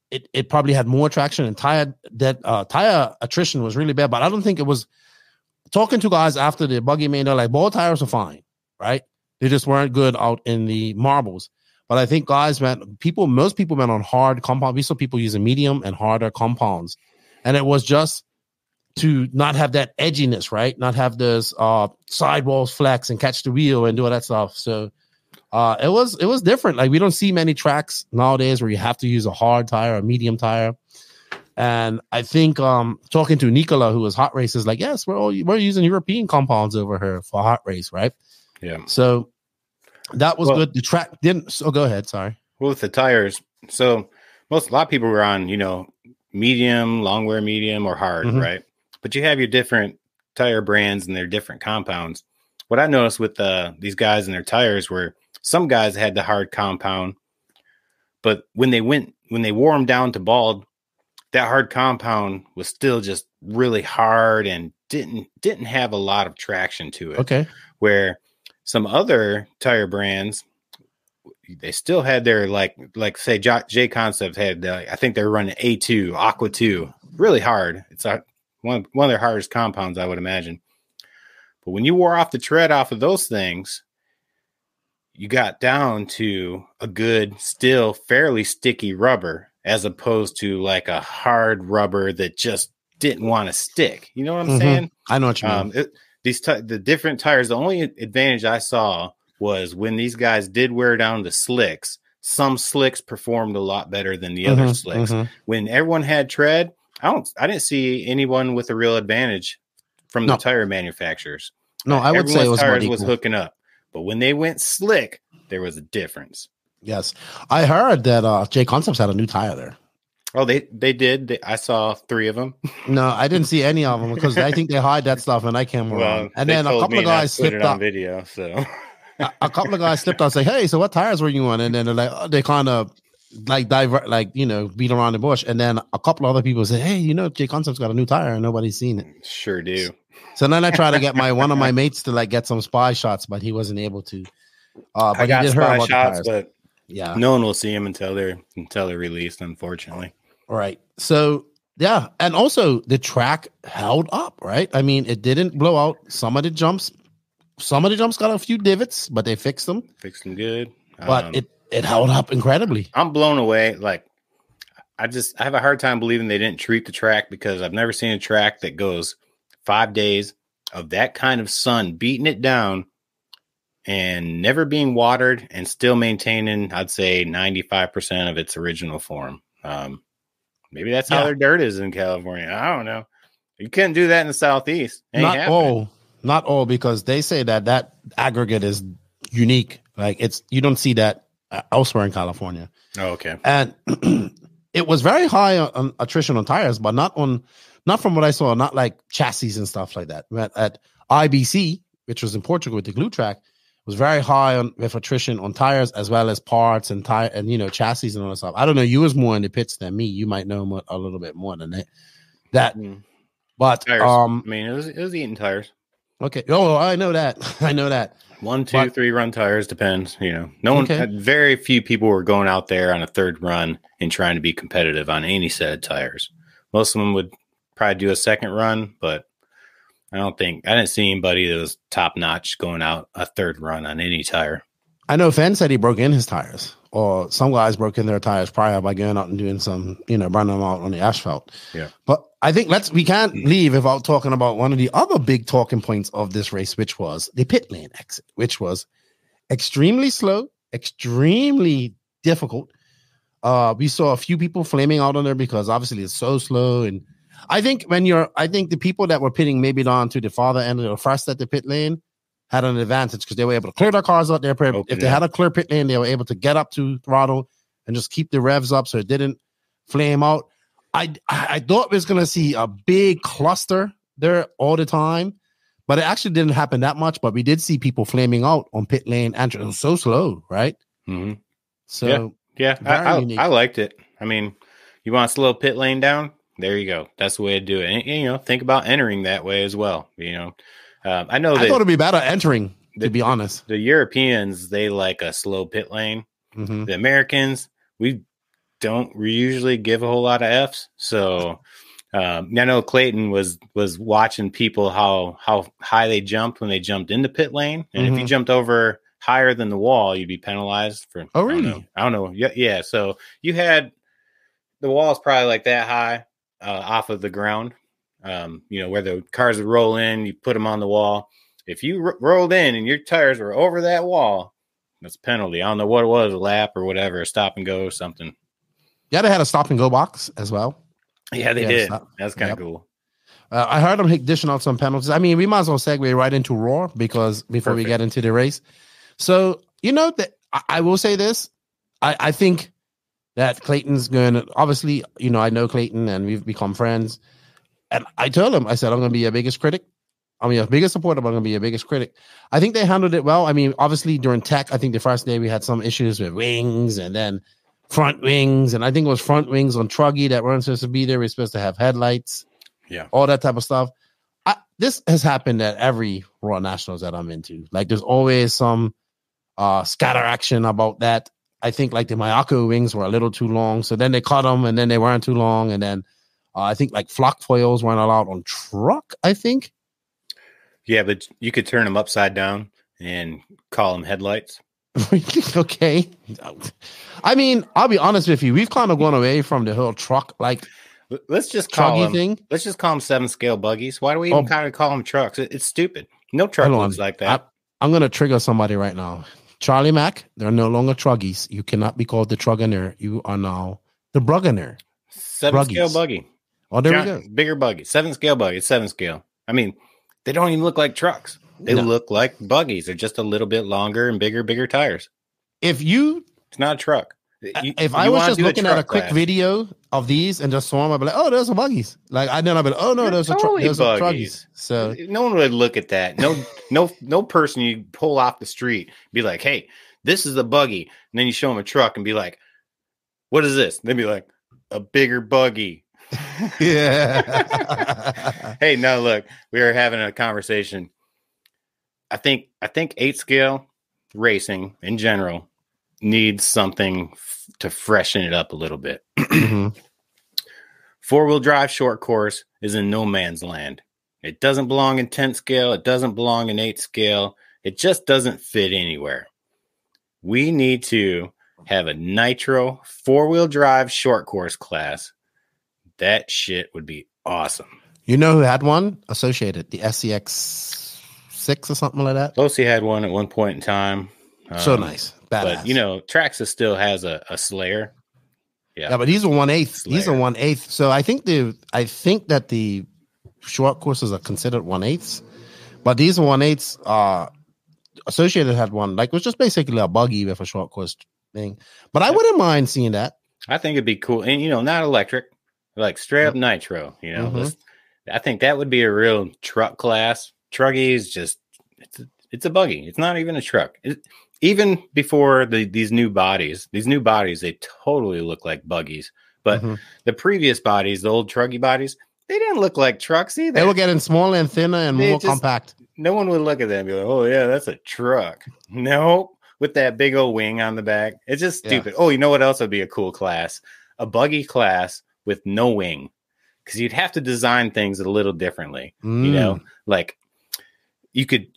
it probably had more traction, and tire attrition was really bad. But I don't think it was. Talking to guys after the buggy main, they're like, ball tires are fine, right? They just weren't good out in the marbles. But I think guys, most people went on hard compound. We saw people using medium and harder compounds, and it was just to not have that edginess, right? Not have those sidewalls flex and catch the wheel and do all that stuff. So. It was different. Like we don't see many tracks nowadays where you have to use a hard tire, a medium tire. And I think talking to Nicola, who was hot races, like, yes, we're using European compounds over here for hot race, right? Yeah. So that was good. The track didn't. So go ahead. Sorry. Well, with the tires, so a lot of people were on, medium, long wear medium, or hard, right? But you have your different tire brands and their different compounds. What I noticed with these guys and their tires were some guys had the hard compound, but when they wore them down to bald, that hard compound was still just really hard and didn't have a lot of traction to it. Okay. Where some other tire brands, they still had their like say J Concept had I think they're running A2 Aqua 2 really hard. It's one of their hardest compounds, I would imagine. But when you wore off the tread off of those things, you got down to a good, still fairly sticky rubber, as opposed to like a hard rubber that just didn't want to stick. You know what I'm saying? I know what you mean. The different tires, the only advantage I saw was when these guys did wear down the slicks, some slicks performed a lot better than the other slicks. When everyone had tread, I didn't see anyone with a real advantage from the tire manufacturers. No, I would say it was tires was hooking up, but when they went slick, there was a difference. Yes, I heard that J Concepts had a new tire there. Oh, they did. I saw 3 of them. No, I didn't see any of them because I think they hide that stuff and I came around. And then a couple of guys slipped on video. So a couple of guys slipped out, say, "Hey, so what tires were you on?" And then they're like, oh, they kind of like divert, like beat around the bush. And then a couple of other people say, "Hey, J Concepts got a new tire and nobody's seen it." Sure do. So then I tried to get one of my mates to like get some spy shots, but he wasn't able to. But I got he did spy hear about shots, the tires. but yeah, no one will see them until they're released, unfortunately. All right. So yeah, and also the track held up, right? I mean, it didn't blow out. Some of the jumps got a few divots, but they fixed them. Fixed them good. But it held up incredibly. I'm blown away. Like I have a hard time believing they didn't treat the track, because I've never seen a track that goes 5 days of that kind of sun beating it down and never being watered and still maintaining, I'd say, 95% of its original form. Maybe that's how their dirt is in California. I don't know. You can't do that in the Southeast. Not all, because they say that aggregate is unique. Like you don't see that elsewhere in California. Oh, okay. And it was very high on attrition on tires, but not from what I saw, not like chassis and stuff like that. At IBC, which was in Portugal with the glue track, was very high with attrition on tires as well as parts and chassis and all that stuff. I don't know. You was more in the pits than me. You might know a little bit more than that. But tires. I mean, it was eating tires. Okay. Oh, I know that. 1, 2, 3 run tires depends. No one. Very few people were going out there on a third run and trying to be competitive on any set of tires. Most of them would probably do a second run, but I didn't see anybody that was top notch going out a third run on any tire. I know Fenn said he broke in his tires, or some guys broke in their tires prior by going out and doing some, running them out on the asphalt. Yeah. But I think we can't leave without talking about one of the other big talking points of this race, which was the pit lane exit, which was extremely slow, extremely difficult. We saw a few people flaming out on there because obviously it's so slow. And I think the people that were pitting maybe down to the farther end of the first at the pit lane had an advantage because they were able to clear their cars out there. If they had a clear pit lane, they were able to get up to throttle and just keep the revs up so it didn't flame out. I thought we was going to see a big cluster there all the time, but it actually didn't happen that much. But we did see people flaming out on pit lane entry. It was so slow, right? Mm-hmm. So yeah, I liked it. I mean, you want to slow pit lane down? There you go. That's the way to do it. And, think about entering that way as well. I know I thought it'd be better entering, to be honest. The Europeans, they like a slow pit lane. Mm-hmm. The Americans, we usually give a whole lot of Fs. So I know Clayton was watching people how high they jumped when they jumped into pit lane, and if you jumped over higher than the wall, you'd be penalized for. Oh, really? I don't know. Yeah. So you had the wall's probably like that high off of the ground. Where the cars would roll in, you put them on the wall. If you rolled in and your tires were over that wall, that's a penalty. I don't know what it was, a lap or whatever, a stop and go or something. Yeah, they had a stop and go box as well. Yeah, they did. That's kind of cool. I heard them dishing out some penalties. I mean, we might as well segue right into Raw before we get into the race. So, I will say this. I think that Clayton's going to, obviously, I know Clayton and we've become friends. And I told him, I said, I'm going to be your biggest critic. I'm your biggest supporter, but I'm going to be your biggest critic. I think they handled it well. I mean, obviously during tech, I think the first day we had some issues with wings and then front wings. And I think it was front wings on Truggy that weren't supposed to be there. We're supposed to have headlights. Yeah. All that type of stuff. This has happened at every Raw Nationals that I'm into. Like there's always some scatter action about that. I think like the Mayako wings were a little too long. So then they cut them and then they weren't too long. And then I think like flock foils weren't allowed on truck, I think. Yeah, but you could turn them upside down and call them headlights. Okay. I mean, I'll be honest with you. We've kind of gone away from the whole truck like let's just call them thing. Let's just call them 7-scale buggies. Why do we even kind of call them trucks? It's stupid. No truck looks like that. I'm going to trigger somebody right now. Charlie Mack, they're no longer truggies. You cannot be called the Truggener. You are now the Bruggener. 7-scale buggy. Oh, there we go. Bigger buggies, 7-scale buggy, 7-scale. I mean, they don't even look like trucks. They look like buggies. They're just a little bit longer and bigger tires. It's not a truck. If I was just looking at a quick video of these and just saw them, I'd be like, "Oh, those are buggies." Like I'd be like, "Oh no, those are truckies." So no one would look at that. No person you pull off the street be like, "Hey, this is a buggy," and then you show them a truck and be like, "What is this?" They'd be like, "A bigger buggy." Yeah. Hey, no, look, we are having a conversation. I think 8-scale racing in general needs something to freshen it up a little bit. Mm-hmm. 4-wheel drive short course is in no man's land. It doesn't belong in 10 scale. It doesn't belong in 8 scale. It just doesn't fit anywhere. We need to have a nitro 4-wheel drive short course class. That shit would be awesome. You know who had one? Associated, the SCX 6 or something like that. OC had one at one point in time. So nice. Badass. But, Traxxas still has a Slayer. Yeah, but these are 1/8. These are 1/8. So I think that the short courses are considered 1/8. But these are 1/8. Associated had one. Like, it was just basically a buggy with a short course thing. But I wouldn't mind seeing that. I think it'd be cool. And, not electric. Like straight up nitro, I think that would be a real truck class. Truggy is just, it's a buggy. It's not even a truck. Even before these new bodies, they totally look like buggies. But the previous bodies, the old truggy bodies, they didn't look like trucks either. They were getting smaller and thinner and more compact. No one would look at them and be like, oh yeah, that's a truck. No, with that big old wing on the back. It's just stupid. Oh, you know what else would be a cool class? A buggy class with no wing, because you'd have to design things a little differently. Like you could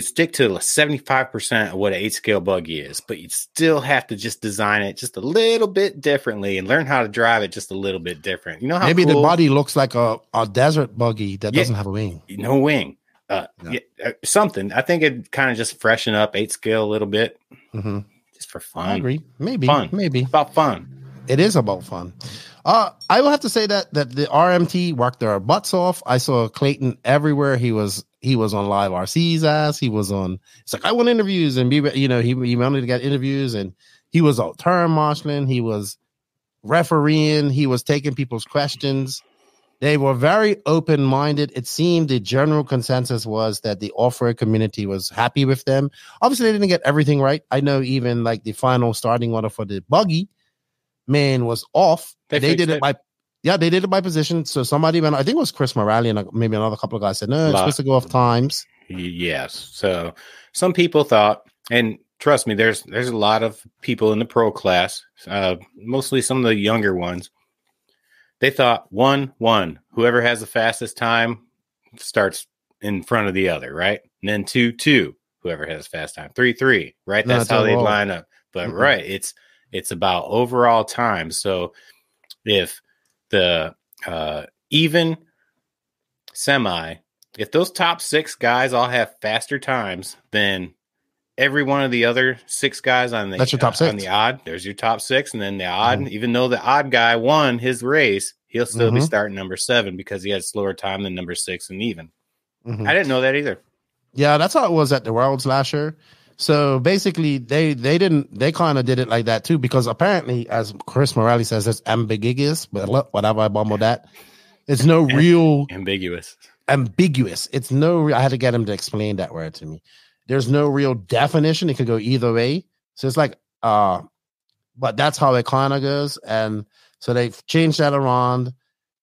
stick to 75% of what an 8-scale buggy is, but you'd still have to just design it just a little bit differently and learn how to drive it just a little bit different. How maybe the body looks like a desert buggy that doesn't have a wing. No wing. Something. I think it kind of just freshen up 8-scale a little bit, just for fun. I agree. Maybe about fun. It is about fun. I will have to say that the RMT worked their butts off. I saw Clayton everywhere. He was on Live RC's ass. He was on. It's like, I want interviews, and he wanted to get interviews, and he was out turn marshaling. He was refereeing. He was taking people's questions. They were very open minded. It seemed the general consensus was that the off-road community was happy with them. Obviously, they didn't get everything right. I know even like the final starting order for the buggy, man, was off. They did it by position. So somebody went, I think it was Chris Morale and maybe another couple of guys said, no, it's supposed to go off times. Yes. So some people thought, and trust me, there's a lot of people in the pro class, mostly some of the younger ones. They thought 1-1, whoever has the fastest time starts in front of the other, right? And then 2-2, whoever has fast time. 3-3, right? That's how they line up. But right, it's about overall time. So if the even semi, if those top 6 guys all have faster times than every one of the other 6 guys on the that's your top 6. On the odd, there's your top 6, and then the odd. Even though the odd guy won his race, he'll still be starting number 7 because he had slower time than number 6 and even. I didn't know that either. Yeah, that's how it was at the Worlds last year. So basically, they kind of did it like that too, because apparently, as Chris Morale says, it's ambiguous. But whatever, I bumbled that. It's no real ambiguous. It's no. I had to get him to explain that word to me. There's no real definition. It could go either way. So it's like, but that's how it kind of goes. And so they've changed that around.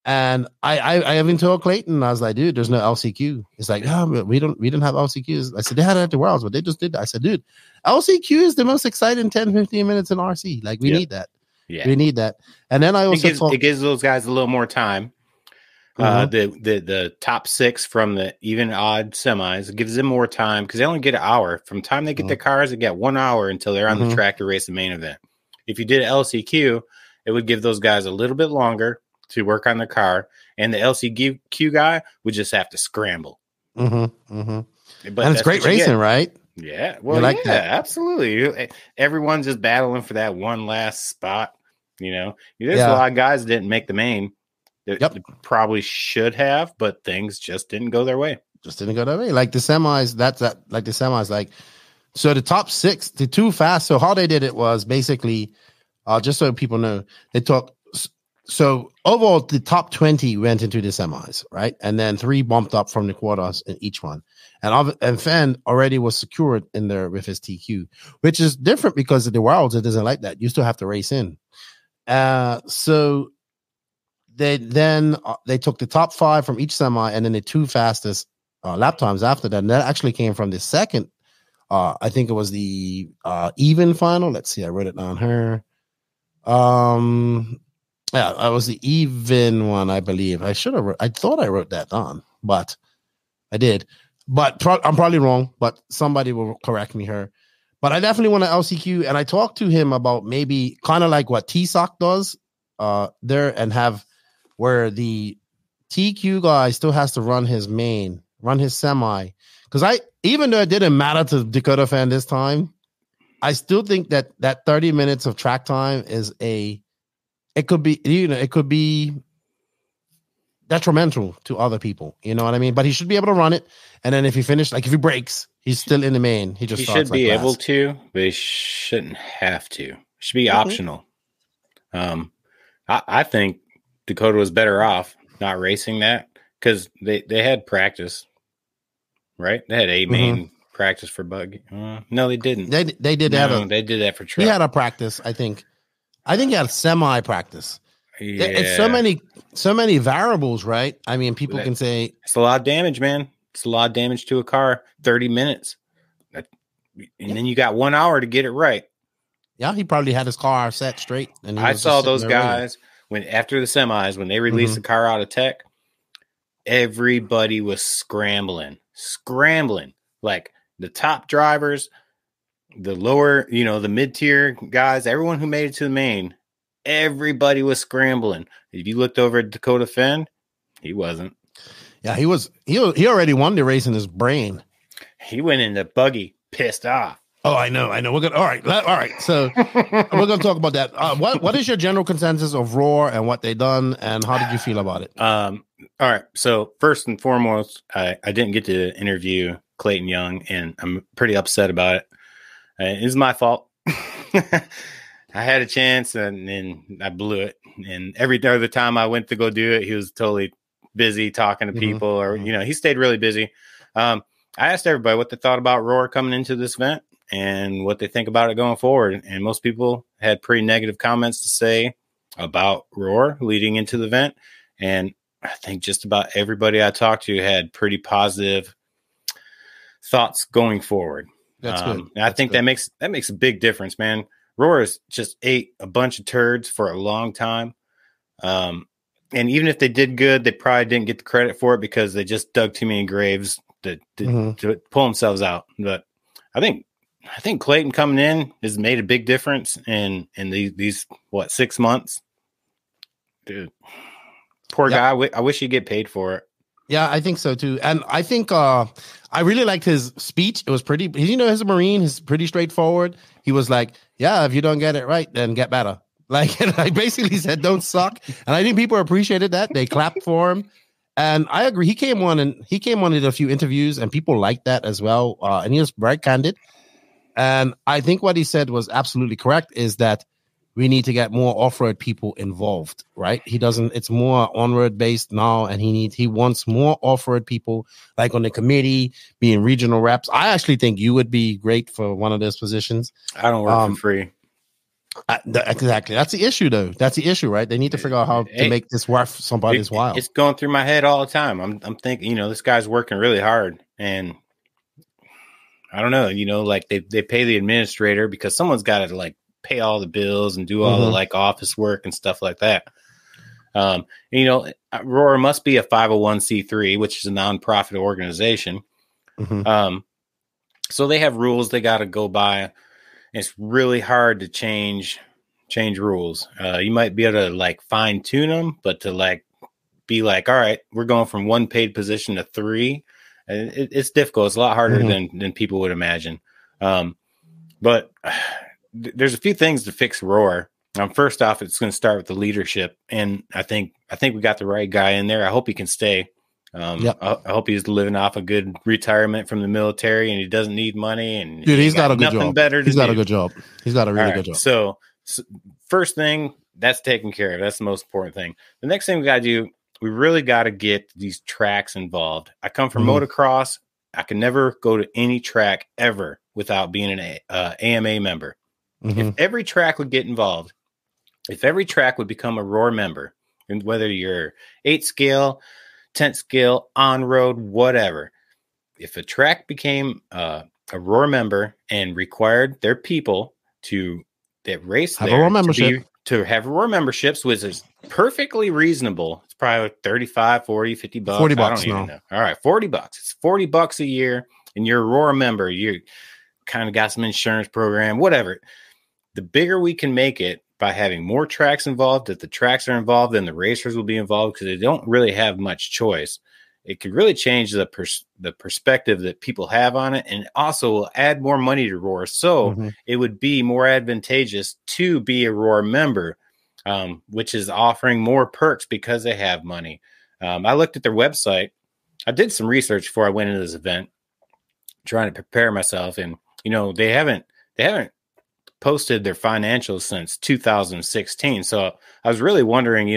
And I even told Clayton, I was like, dude, there's no LCQ. It's like, but we didn't have LCQs. I said, they had it at the Worlds, but they just did that. I said, dude, LCQ is the most exciting 10, 15 minutes in RC. Like, we need that. Yeah. We need that. And then I also it gives those guys a little more time. The top 6 from the even odd semis, it gives them more time because they only get an hour. From the time they get their cars, they get 1 hour until they're on the track to race the main event. If you did LCQ, it would give those guys a little bit longer to work on the car, and the LCQ guy would just have to scramble. But and it's great racing, right? Yeah, well, like that. Absolutely. Everyone's just battling for that one last spot. There's a lot of guys that didn't make the main, They probably should have, but things just didn't go their way. Just didn't go their way. Like the semis, like so the top 6, the 2 fast. So how they did it was basically, just so people know, they took. So overall, the top 20 went into the semis, right? And then 3 bumped up from the quarters in each one. And Fenn already was secured in there with his TQ, which is different because of the Worlds. It doesn't like that. You still have to race in. So they took the top 5 from each semi, and then the 2 fastest lap times after that. And that actually came from the second. I think it was the even final. Let's see. I wrote it down here. Yeah, it was the even one, I believe. I thought I wrote that down, but I did. But I'm probably wrong, but somebody will correct me here. But I definitely want to LCQ, and I talked to him about maybe kind of like what T-Sock does there, and have where the TQ guy still has to run his semi. Because even though it didn't matter to Dakota Fan this time, I still think that 30 minutes of track time is it could be detrimental to other people. You know what I mean? But he should be able to run it. And then if he breaks, he's still in the main. He should be able to, but he shouldn't have to. It should be optional. I think Dakota was better off not racing that because they had practice, right? They had a main practice for buggy. No, they didn't. They did have they did that for truck. He had a practice, I think. I think he had semi practice. Yeah. It's so many variables, right? I mean, people can say it's a lot of damage, man. It's a lot of damage to a car. 30 minutes, and then you got 1 hour to get it right. Yeah, he probably had his car set straight. And I saw those guys when after the semis when they released the car out of tech, everybody was scrambling. Like the top drivers, the lower, the mid-tier guys, everyone who made it to the main, everybody was scrambling. If you looked over at Dakota Fenn, he wasn't. Yeah, he was. He already won the race in his brain. He went in the buggy pissed off. Oh, I know. We're gonna all right. So we're gonna talk about that. What is your general consensus of Roar and what they done, and how did you feel about it? All right. So first and foremost, I didn't get to interview Clayton Young, and I'm pretty upset about it. It's my fault. I had a chance and then I blew it. And every other time I went to go do it, he was totally busy talking to people, or he stayed really busy. I asked everybody what they thought about Roar coming into this event and what they think about it going forward. And most people had pretty negative comments to say about Roar leading into the event. And I think just about everybody I talked to had pretty positive thoughts going forward. That's good. And I think that makes a big difference, man. Roar has just ate a bunch of turds for a long time. And even if they did good, they probably didn't get the credit for it because they just dug too many graves to pull themselves out. But I think Clayton coming in has made a big difference in these 6 months. Dude, poor guy. I wish he'd get paid for it. Yeah, I think so too. And I think I really liked his speech. It was pretty, he's a Marine. He's pretty straightforward. He was like, yeah, if you don't get it right, then get better. Like, and I basically said, don't suck. And I think people appreciated that. They clapped for him. And I agree. He came on and did a few interviews, and people liked that as well. And he was very candid. And I think what he said was absolutely correct, is that we need to get more off-road people involved, right? It's more on-road based now, and he wants more off-road people, like on the committee, being regional reps. I actually think you would be great for one of those positions. I don't work for free. Exactly. That's the issue, though. That's the issue, right? They need to figure out how to make this worth somebody's while. It's going through my head all the time. I'm thinking, this guy's working really hard, and I don't know, like they pay the administrator because someone's got to like pay all the bills and do all the like office work and stuff like that. Roar must be a 501c3, which is a nonprofit organization. So they have rules they got to go by. It's really hard to change rules. You might be able to like fine tune them, but to like be like, all right, we're going from one paid position to 3. It's difficult. It's a lot harder than people would imagine. But there's a few things to fix Roar. First off, it's going to start with the leadership, and I think we got the right guy in there. I hope he can stay. I hope he's living off a good retirement from the military, and he doesn't need money. And dude, he's got a good job. Better. He's got a good job. He's got a really good job. So first thing that's taken care of. That's the most important thing. The next thing we got to do, we really got to get these tracks involved. I come from motocross. I can never go to any track ever without being an AMA member. If every track would get involved, if every track would become a ROAR member, and whether you're 8 scale, 10 scale, on road, whatever, if a track became a ROAR member and required their people that race have there a ROAR membership, to have ROAR memberships, which is perfectly reasonable. It's probably 35, 40, 50 bucks. 40 bucks I don't even know. All right, 40 bucks. It's 40 bucks a year, and you're a ROAR member. You kind of got some insurance program, whatever. The bigger we can make it by having more tracks involved, if the tracks are involved, then the racers will be involved because they don't really have much choice. It could really change the perspective that people have on it, and also will add more money to ROAR. So it would be more advantageous to be a ROAR member, which is offering more perks because they have money. I looked at their website. I did some research before I went into this event, trying to prepare myself, and they haven't posted their financials since 2016. So I was really wondering,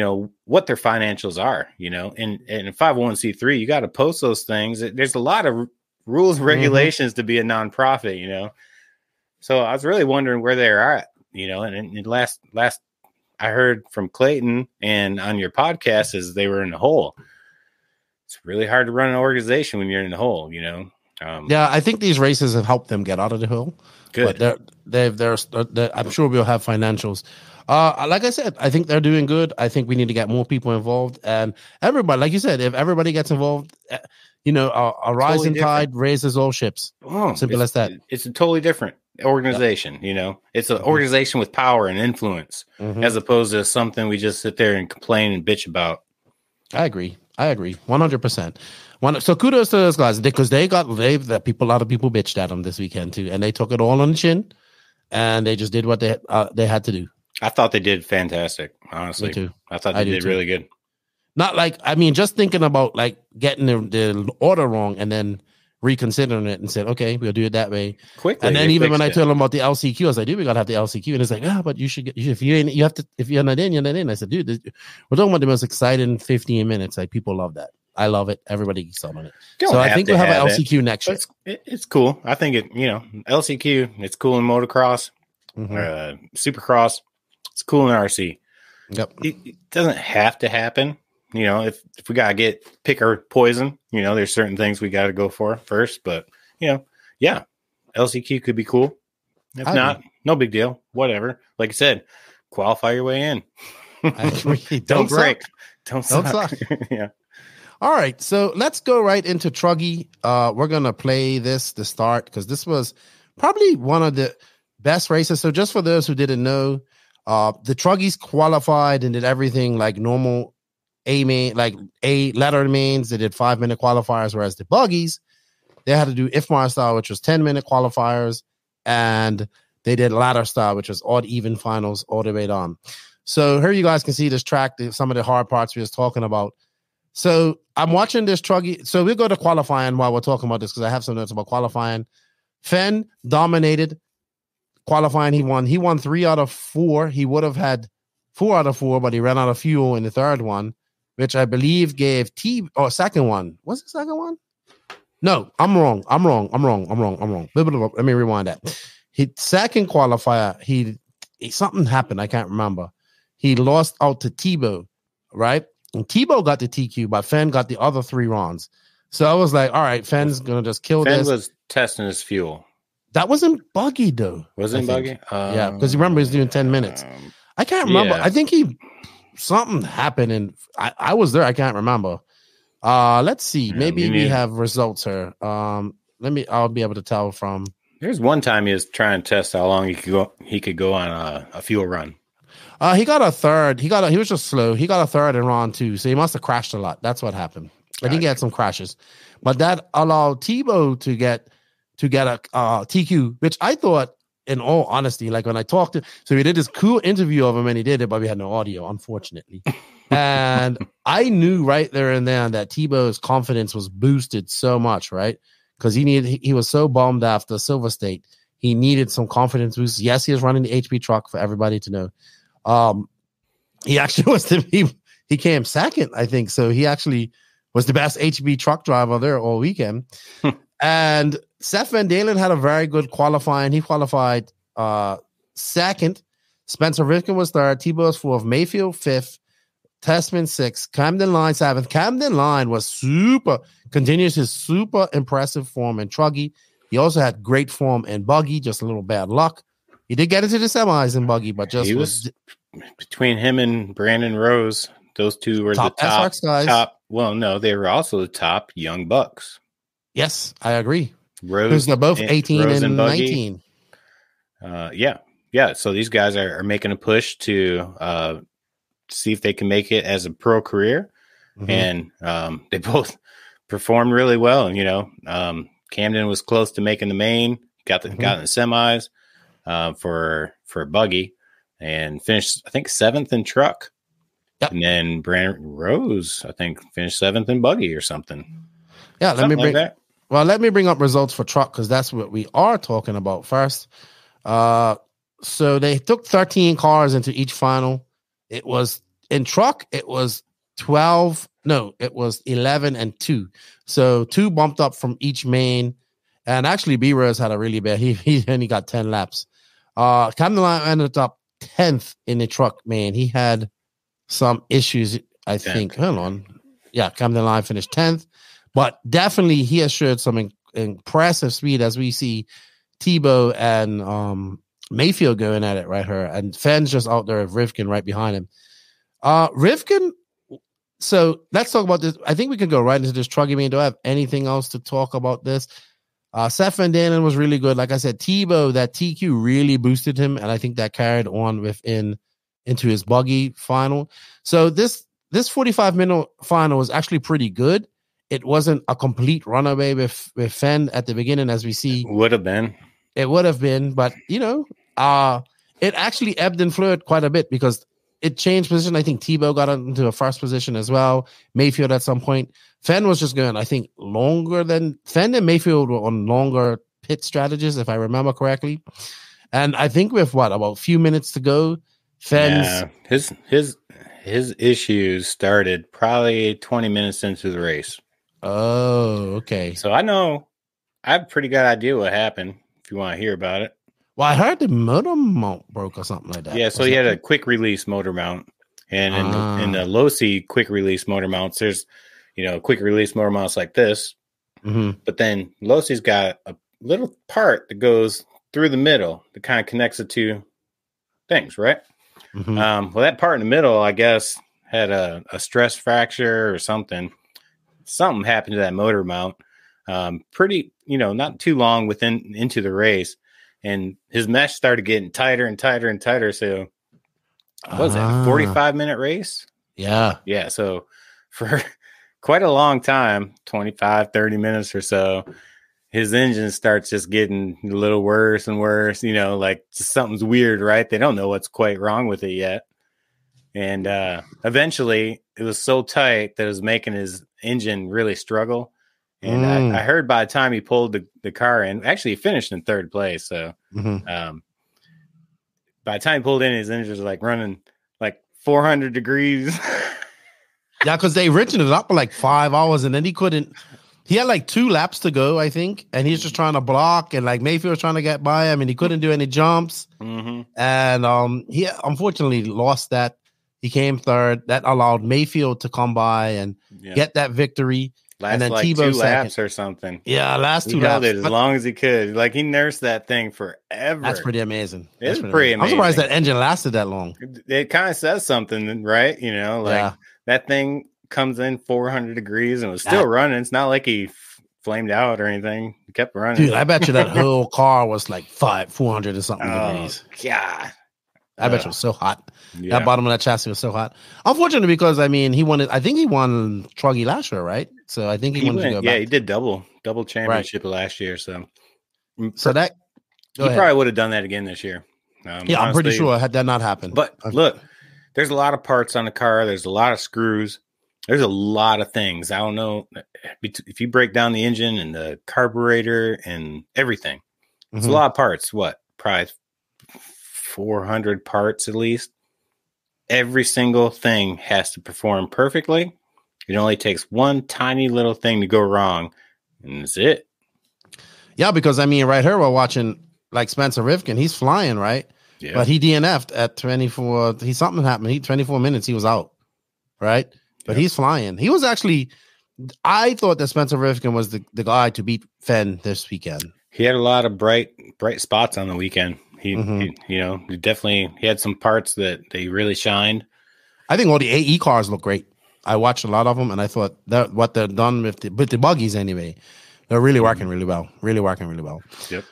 what their financials are, and 501c3, you got to post those things. There's a lot of rules and regulations to be a nonprofit, So I was really wondering where they're at, and last I heard from Clayton and on your podcast is they were in the hole. It's really hard to run an organization when you're in the hole, Yeah, I think these races have helped them get out of the hole. Good. But they're I'm sure we'll have financials. Like I said, I think they're doing good. I think we need to get more people involved, and everybody, like you said, if everybody gets involved, a rising tide raises all ships. Simple as that. It's a totally different organization. It's an organization with power and influence, as opposed to something we just sit there and complain and bitch about. I agree 100%. So kudos to those guys because a lot of people bitched at them this weekend too, and they took it all on the chin, and they just did what they had to do. I thought they did fantastic, honestly. Me too. I thought they did really good. Not just thinking about getting the order wrong and then reconsidering it and said, okay, we'll do it that way quickly. And then even when I told them about the LCQ, I was like, dude, we gotta have the LCQ, and it's like, but you should if you're not in, you're not in. I said, dude, we're talking about the most exciting 15 minutes. Like people love that. I love it. Everybody geeks on it. I think we'll have an LCQ next year. It's cool. I think LCQ, it's cool in motocross, supercross. It's cool in RC. Yep. It doesn't have to happen. If we got to pick our poison, there's certain things we got to go for first. But, LCQ could be cool. If not, no big deal. Whatever. Like I said, qualify your way in. I agree. Don't break. Don't suck. Yeah. All right, so let's go right into Truggy. We're going to play this to start because this was probably one of the best races. So just for those who didn't know, the Truggies qualified and did everything like normal A letter mains. They did 5-minute qualifiers, whereas the Buggies, they had to do IFMAR style, which was 10-minute qualifiers, and they did ladder style, which was odd even finals all the way down. So here you guys can see this track, some of the hard parts we was talking about. So I'm watching this Truggy. So we'll go to qualifying while we're talking about this because I have some notes about qualifying. Fenn dominated qualifying. He won 3 out of 4. He would have had 4 out of 4, but he ran out of fuel in the third one, which I believe gave second one. What's the second one? No, I'm wrong. Let me rewind that. Second qualifier, something happened. I can't remember. He lost out to Tebow, right? And Tebow got the TQ, but Fenn got the other 3 rounds. So I was like, all right, Fenn's going to just kill this. Fenn was testing his fuel. That wasn't Buggy, though. Wasn't Buggy? Yeah, because you remember he was doing 10 minutes. I can't remember. Yeah. I think something happened, and I was there. I can't remember. Let's see. Maybe we have results here. I'll be able to tell from. There's one time he was trying to test how long he could go on a fuel run. He got a third. He was just slow. He got a third in round 2, so he must have crashed a lot. That's what happened. I think he had some crashes, but that allowed Tebow to get a TQ, which I thought in all honesty, like when I talked to, so we did this cool interview of him and he did it, but we had no audio, unfortunately. And I knew right there and then that Tebow's confidence was boosted so much, right? Because he was so bummed after Silver State. He needed some confidence boost. Yes, he was running the HP truck for everybody to know. He actually he came second, I think. So he actually was the best HB truck driver there all weekend. And Seth Van Dalen had a very good qualifying. He qualified second. Spencer Rifkin was third. Tebow was fourth. Mayfield fifth. Testman sixth. Camden Line seventh. Camden Line continues his super impressive form in Truggy. He also had great form in Buggy, just a little bad luck. He did get into the semis in Buggy, but just he was between him and Brandon Rose. Those two were the top guys. Well, no, they were also the top young bucks. Yes, I agree. Rose, they're both 18 and 19. Yeah. So these guys are making a push to see if they can make it as a pro career, and they both performed really well. And Camden was close to making the main, got in the semis for Buggy, and finished I think seventh in truck. Yep. And then Brandon Rose, I think, finished seventh in Buggy or something. Yeah, let me bring up results for truck because that's what we are talking about first. So they took 13 cars into each final. It was in truck, it was 11 and 2. So 2 bumped up from each main. And actually, B-Rose had a really bad, he only got 10 laps. Camden Line ended up 10th in the truck main. He had some issues, I think. Hold on. Yeah, Camden Line finished 10th. But definitely he has showed some impressive speed as we see Tebow and Mayfield going at it right here. And Fenn's just out there with Rifkin right behind him. Rifkin, so let's talk about this. I think we can go right into this Truggy main. Do I have anything else to talk about this? Seth Van Dalen was really good. Like I said, Tebow, that TQ really boosted him, and I think that carried on into his Buggy final. So this 45-minute final was actually pretty good. It wasn't a complete runaway with Fenn at the beginning, as we see. It would have been, but it actually ebbed and flowed quite a bit because it changed position. I think Tebow got into a first position as well. Mayfield at some point. Fenn was just going, I think, longer than Fenn and Mayfield were on longer pit strategies, if I remember correctly. And I think with about a few minutes to go, Fenn's his issues started probably 20 minutes into the race. Oh, okay. So I have a pretty good idea what happened if you want to hear about it. Well, I heard the motor mount broke or something like that. Yeah, so he had a quick release motor mount. And in the low-C quick release motor mounts, there's, quick release motor mounts like this. Mm-hmm. But then low-C's got a little part that goes through the middle that kind of connects the two things, right? Mm-hmm. Well, that part in the middle, I guess, had a stress fracture or something. Something happened to that motor mount. Pretty, not too long into the race. And his mesh started getting tighter and tighter and tighter. So what was that, a 45-minute race? Yeah. Yeah. So for quite a long time, 25, 30 minutes or so, his engine starts just getting a little worse and worse, like just something's weird, right? They don't know what's quite wrong with it yet. And eventually it was so tight that it was making his engine really struggle. And I heard by the time he pulled the car in, actually he finished in third place. So by the time he pulled in, his engine was like running like 400 degrees. Yeah, because they rigged it up for like 5 hours and then he had like 2 laps to go, I think. And he's just trying to block and like Mayfield was trying to get by him and he couldn't do any jumps. Mm-hmm. And he unfortunately lost that. He came third. That allowed Mayfield to come by and get that victory. Last and then like Tebow 2 laps or something. Yeah, last 2 laps. He held it as long as he could. Like he nursed that thing forever. That's pretty amazing. It's pretty amazing. I'm surprised that engine lasted that long. It kind of says something, right? That thing comes in 400 degrees and was still running. It's not like he flamed out or anything. He kept running. Dude, I bet you that whole car was like 400 or something degrees. God. I bet it was so hot. Yeah. That bottom of that chassis was so hot. Unfortunately, because I think he won Truggy last year, right? So I think he wanted to go back. Yeah, he did double championship last year. So that He probably would have done that again this year. Honestly, I'm pretty sure had that not happened. But look, there's a lot of parts on the car. There's a lot of screws. There's a lot of things. I don't know if you break down the engine and the carburetor and everything. It's a lot of parts. What? Probably 400 parts at least. Every single thing has to perform perfectly. It only takes one tiny little thing to go wrong, and that's it. Yeah, because I mean, right here we're watching like Spencer Rivkin. He's flying, right? Yeah. But he DNF'd at 24. Something happened. 24 minutes. He was out, right? But he's flying. He was actually. I thought that Spencer Rivkin was the guy to beat Fenn this weekend. He had a lot of bright spots on the weekend. He definitely he had some parts that they really shined. I think all the AE cars look great. I watched a lot of them, and I thought that what they're done with the buggies anyway, they're really working really well. Really working really well. Yep.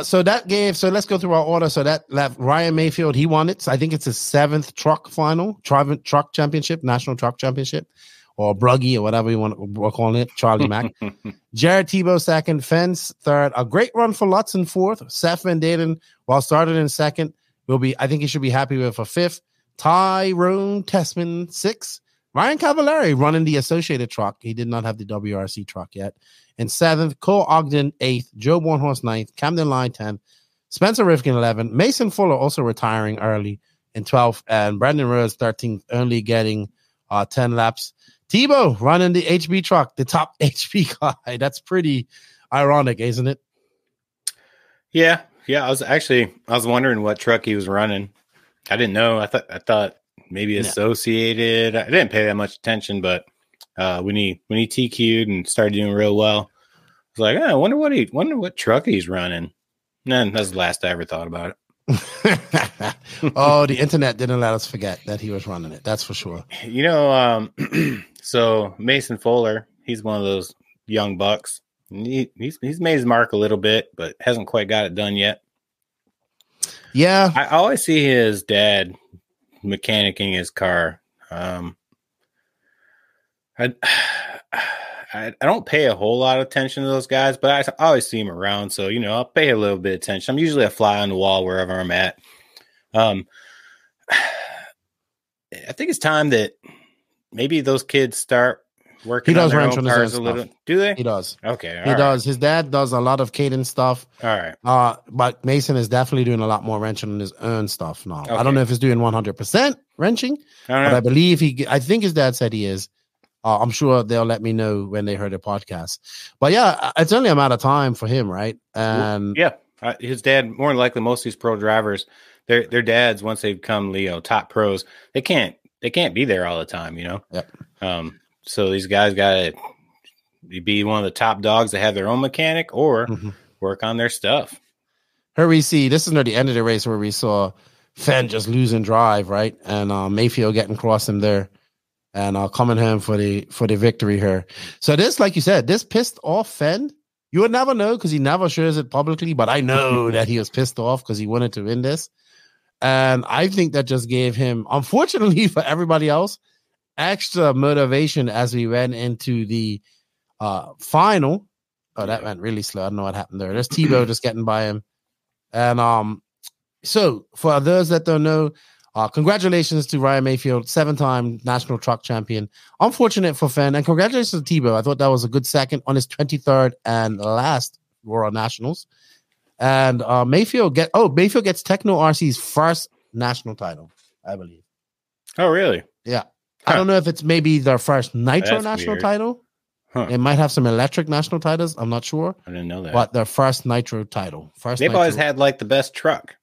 So let's go through our order. So that left Ryan Mayfield. He won it. So I think it's his 7th truck final, truck championship, national truck championship, or Bruggy or whatever you want to call it. Charlie Mack. Jared Tebow second, Fence third. A great run for Lutz in 4th. Seth Van Dalen, while started in 2nd, I think he should be happy with a 5th. Tyrone Tessman 6th. Ryan Cavallari running the Associated truck. He did not have the WRC truck yet. In 7th, Cole Ogden 8th, Joe Bornhorst 9th, Camden Line 10th, Spencer Rivkin 11th, Mason Fuller also retiring early in 12th, and Brandon Rose 13th, only getting 10 laps. Tebow running the HB truck, the top HB guy. That's pretty ironic, isn't it? Yeah. I was wondering what truck he was running. I didn't know. I thought maybe Associated. I didn't pay that much attention, but when he TQ'd and started doing real well, I was like, I wonder what truck he's running. And that's the last I ever thought about it. Oh, the internet didn't let us forget that he was running it. That's for sure. So Mason Fuller, he's one of those young bucks. He's made his mark a little bit, but hasn't quite got it done yet. Yeah, I always see his dad mechanicking his car. I don't pay a whole lot of attention to those guys, but I always see them around. So, I'll pay a little bit of attention. I'm usually a fly on the wall wherever I'm at. I think it's time that maybe those kids start working on their own cars a little. Do they? He does. Okay. He does. His dad does a lot of cadence stuff. All right. But Mason is definitely doing a lot more wrenching on his own stuff now. Okay. I don't know if he's doing 100% wrenching, but I believe I think his dad said he is. I'm sure they'll let me know when they heard the podcast. But yeah, it's only a matter of time for him, right? And his dad, more than likely, most of these pro drivers, their dads, once they become top pros, they can't be there all the time, Yep. So these guys got to be one of the top dogs that have their own mechanic or work on their stuff. Here we see, this is near the end of the race where we saw Fenn just losing drive, right? And Mayfield getting across him there and coming home for the victory here. So this, like you said, this pissed off Fenn. You would never know because he never shares it publicly, but I know that he was pissed off because he wanted to win this. And I think that just gave him, unfortunately for everybody else, extra motivation as we went into the final. Oh, that went really slow. I don't know what happened there. There's Tebow just getting by him. And so for those that don't know, congratulations to Ryan Mayfield, 7-time national truck champion. Unfortunate for Fenn, and congratulations to Tebow. I thought that was a good second on his 23rd and last World Nationals. And Mayfield gets Techno RC's first national title, I believe. Oh, really? Yeah. I don't know if it's maybe their first Nitro national title. It might have some electric national titles. I'm not sure. I didn't know that. But their first Nitro title. They've always had like the best truck.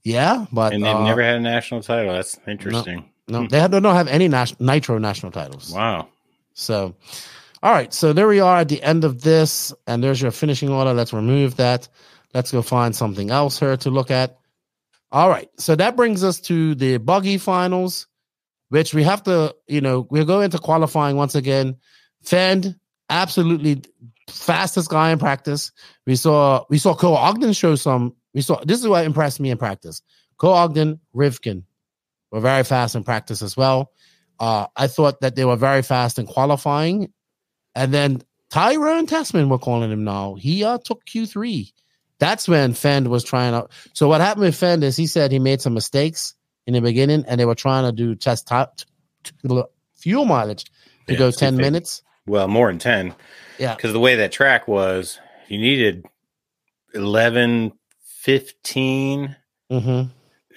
Yeah, but and they've never had a national title. That's interesting. No, they don't have any Nitro national titles. Wow. So, all right. So there we are at the end of this, and there's your finishing order. Let's remove that. Let's go find something else here to look at. All right. So that brings us to the buggy finals, which we have to, we'll go into qualifying once again. Fenn, absolutely fastest guy in practice. We saw Cole Ogden show some. This is what impressed me in practice. Cole Ogden, Rivkin were very fast in practice as well. I thought that they were very fast in qualifying. And then Tyrone Tessman, we're calling him now, he took Q3 That's when Fend was trying to. So what happened with Fend is he said he made some mistakes in the beginning, and they were trying to do fuel mileage to go 10 minutes. Well, more than 10. Yeah. Because the way that track was, you needed 11, 15, or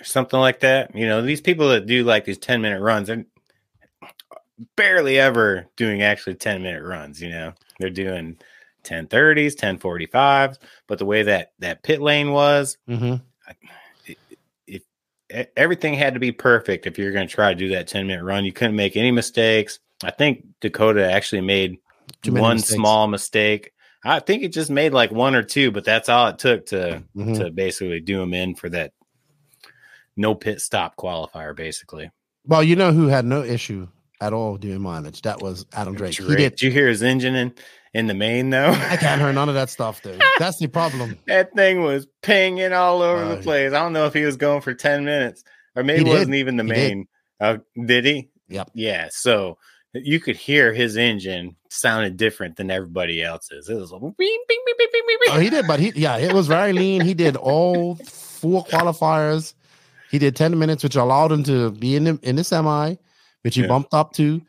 something like that. You know, these people that do like these 10-minute runs, they're barely ever doing actually 10-minute runs. You know, they're doing 10:30s, 10:45s. But the way that pit lane was, everything had to be perfect if you're going to try to do that 10-minute run. You couldn't make any mistakes. I think Dakota actually made one small mistake. I think it just made like one or two, but that's all it took to basically do him in for that no pit stop qualifier, basically. Well, you know who had no issue at all doing mileage? That was Adam Drake. Did you hear his engine in the main, though? I can't hear none of that stuff, dude. That's the problem. That thing was pinging all over the place. I don't know if he was going for 10 minutes or maybe it wasn't even the main. Did he? Yep. Yeah. So you could hear his engine sounded different than everybody else's. It was like, bing, bing, bing, bing, bing, bing. Oh, he did, but it was very lean. He did all 4 qualifiers. He did 10 minutes, which allowed him to be in the semi, which he bumped up to.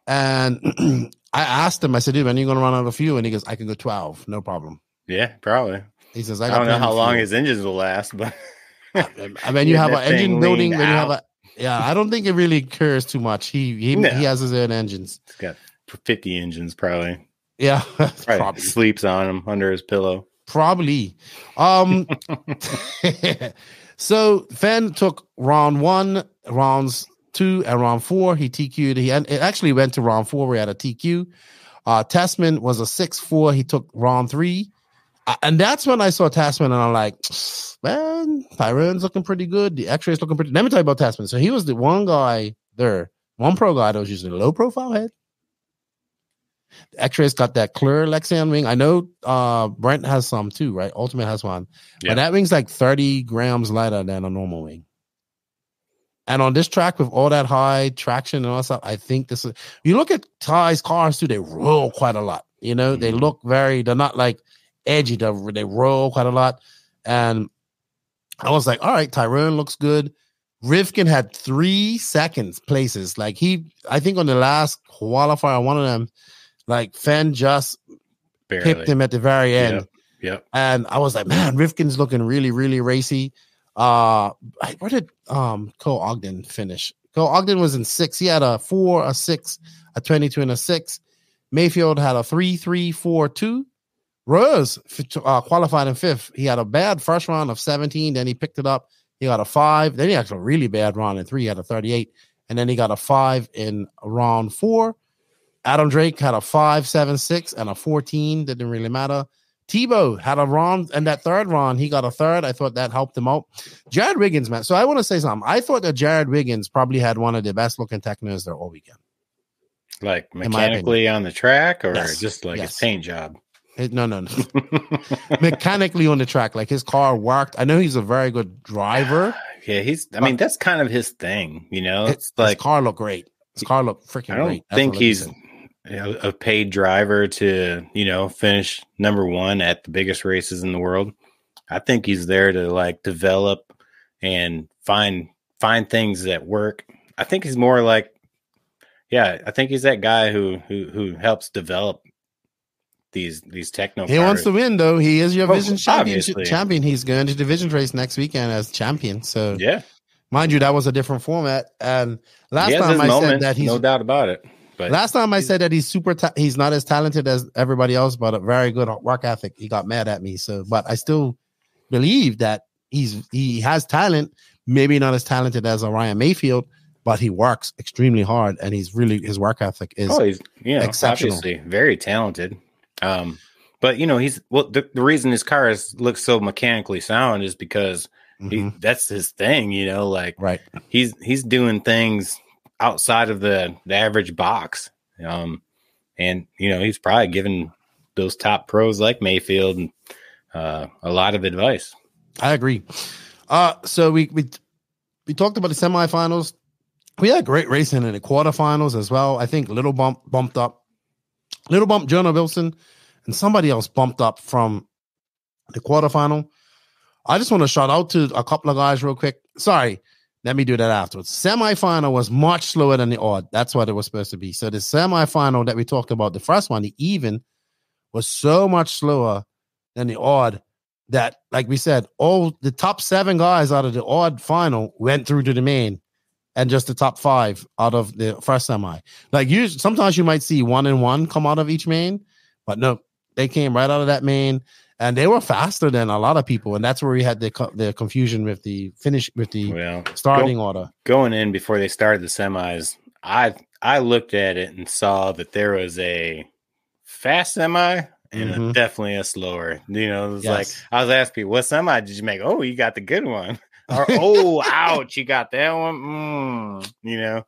And I asked him, I said, dude, when are you going to run out of fuel? And he goes, I can go 12, no problem. Yeah, probably. He says, I don't know how long his engines will last, but I mean, you have an engine building, then you have I don't think it really cares too much. He has his own engines. He's got 50 engines, probably. Yeah, probably sleeps on them under his pillow. Probably. So Fenn took round 1, rounds 2, and round 4. He TQ'd. It actually went to round 4 where he had a TQ. Tasman was a 6-4. He took round 3. And that's when I saw Tasman, and I'm like, man, Tyrone's looking pretty good. The X-ray's looking pretty. Let me tell you about Tasman. So he was the one guy there, one pro guy that was using a low profile head. The X-ray's got that clear Lexion wing. I know Brent has some too, right? Ultimate has one. Yeah. But that wing's like 30 grams lighter than a normal wing. And on this track with all that high traction and all that stuff, I think this is, you look at Ty's cars too, they roll quite a lot. You know, they look they're not like edgy, they roll quite a lot. And I was like, all right, Tyrone looks good. Rivkin had 3 seconds places. Like I think on the last qualifier, one of them, like Fenn just pipped him at the very end. Yep. And I was like, man, Rivkin's looking really, really racy. Where did Cole Ogden finish? Cole Ogden was in 6. He had a 4, a 6, a 22, and a 6. Mayfield had a 3, 3, 4, 2. Rose qualified in 5th. He had a bad first round of 17. Then he picked it up. He got a 5. Then he had a really bad round in 3. He had a 38. And then he got a 5 in round 4. Adam Drake had a 5, 7, 6, and a 14. Didn't really matter. Tebow had a round, and that third round, he got a 3rd. I thought that helped him out. Jared Wiggins, man. So I want to say something. I thought that Jared Wiggins probably had one of the best looking technos there all weekend. Like mechanically on the track, or just like his paint job? No. Mechanically on the track, like his car worked. I know he's a very good driver. Yeah, I mean, that's kind of his thing, you know. It's like his car looked great. His car looked freaking great. I don't think he's a paid driver to, finish number 1 at the biggest races in the world. I think he's there to like develop and find things that work. I think he's more like, I think he's that guy who helps develop these techno. He wants to win, though. He is your Vision champion. He's going to division race next weekend as champion. So mind you, that was a different format. And last time I said that he's no doubt about it. But last time I said that he's he's not as talented as everybody else, but a very good work ethic. He got mad at me. So, but I still believe that he has talent. Maybe not as talented as Ryan Mayfield, but he works extremely hard, and his work ethic is he's exceptional. Obviously very talented. But the reason his car looks so mechanically sound is because that's his thing, right. He's doing things outside of the average box. And he's probably given those top pros like Mayfield a lot of advice. I agree. So we talked about the semifinals. We had great racing in the quarterfinals as well. I think Little Bump bumped up. Little Bump, Jonah Wilson, and somebody else bumped up from the quarterfinal. I just want to shout out to a couple of guys real quick. Sorry, let me do that afterwards. Semifinal was much slower than the odd. That's what it was supposed to be. So the semifinal that we talked about, the first one, the even, was so much slower than the odd that, like we said, all the top 7 guys out of the odd final went through to the main, and just the top 5 out of the first semi. Like sometimes you might see 1 and 1 come out of each main, but no, they came right out of that main. And they were faster than a lot of people, and that's where we had the confusion with the finish with the starting order. Going in before they started the semis, I looked at it and saw that there was a fast semi and definitely a slower. You know, it was like I was asking people, what semi did you make? Oh, you got the good one. Or oh, ouch, you got that one. You know,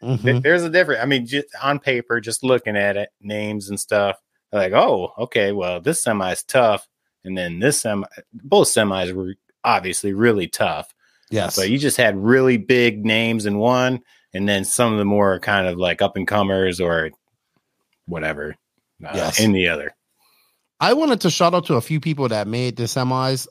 there's a difference. I mean, just on paper, just looking at it, names and stuff. Like, oh, okay, well, this semi is tough. And then both semis were obviously really tough. Yes. But you just had really big names in one, and then some of the more kind of like up and comers or whatever in the other. I wanted to shout out to a few people that made the semis.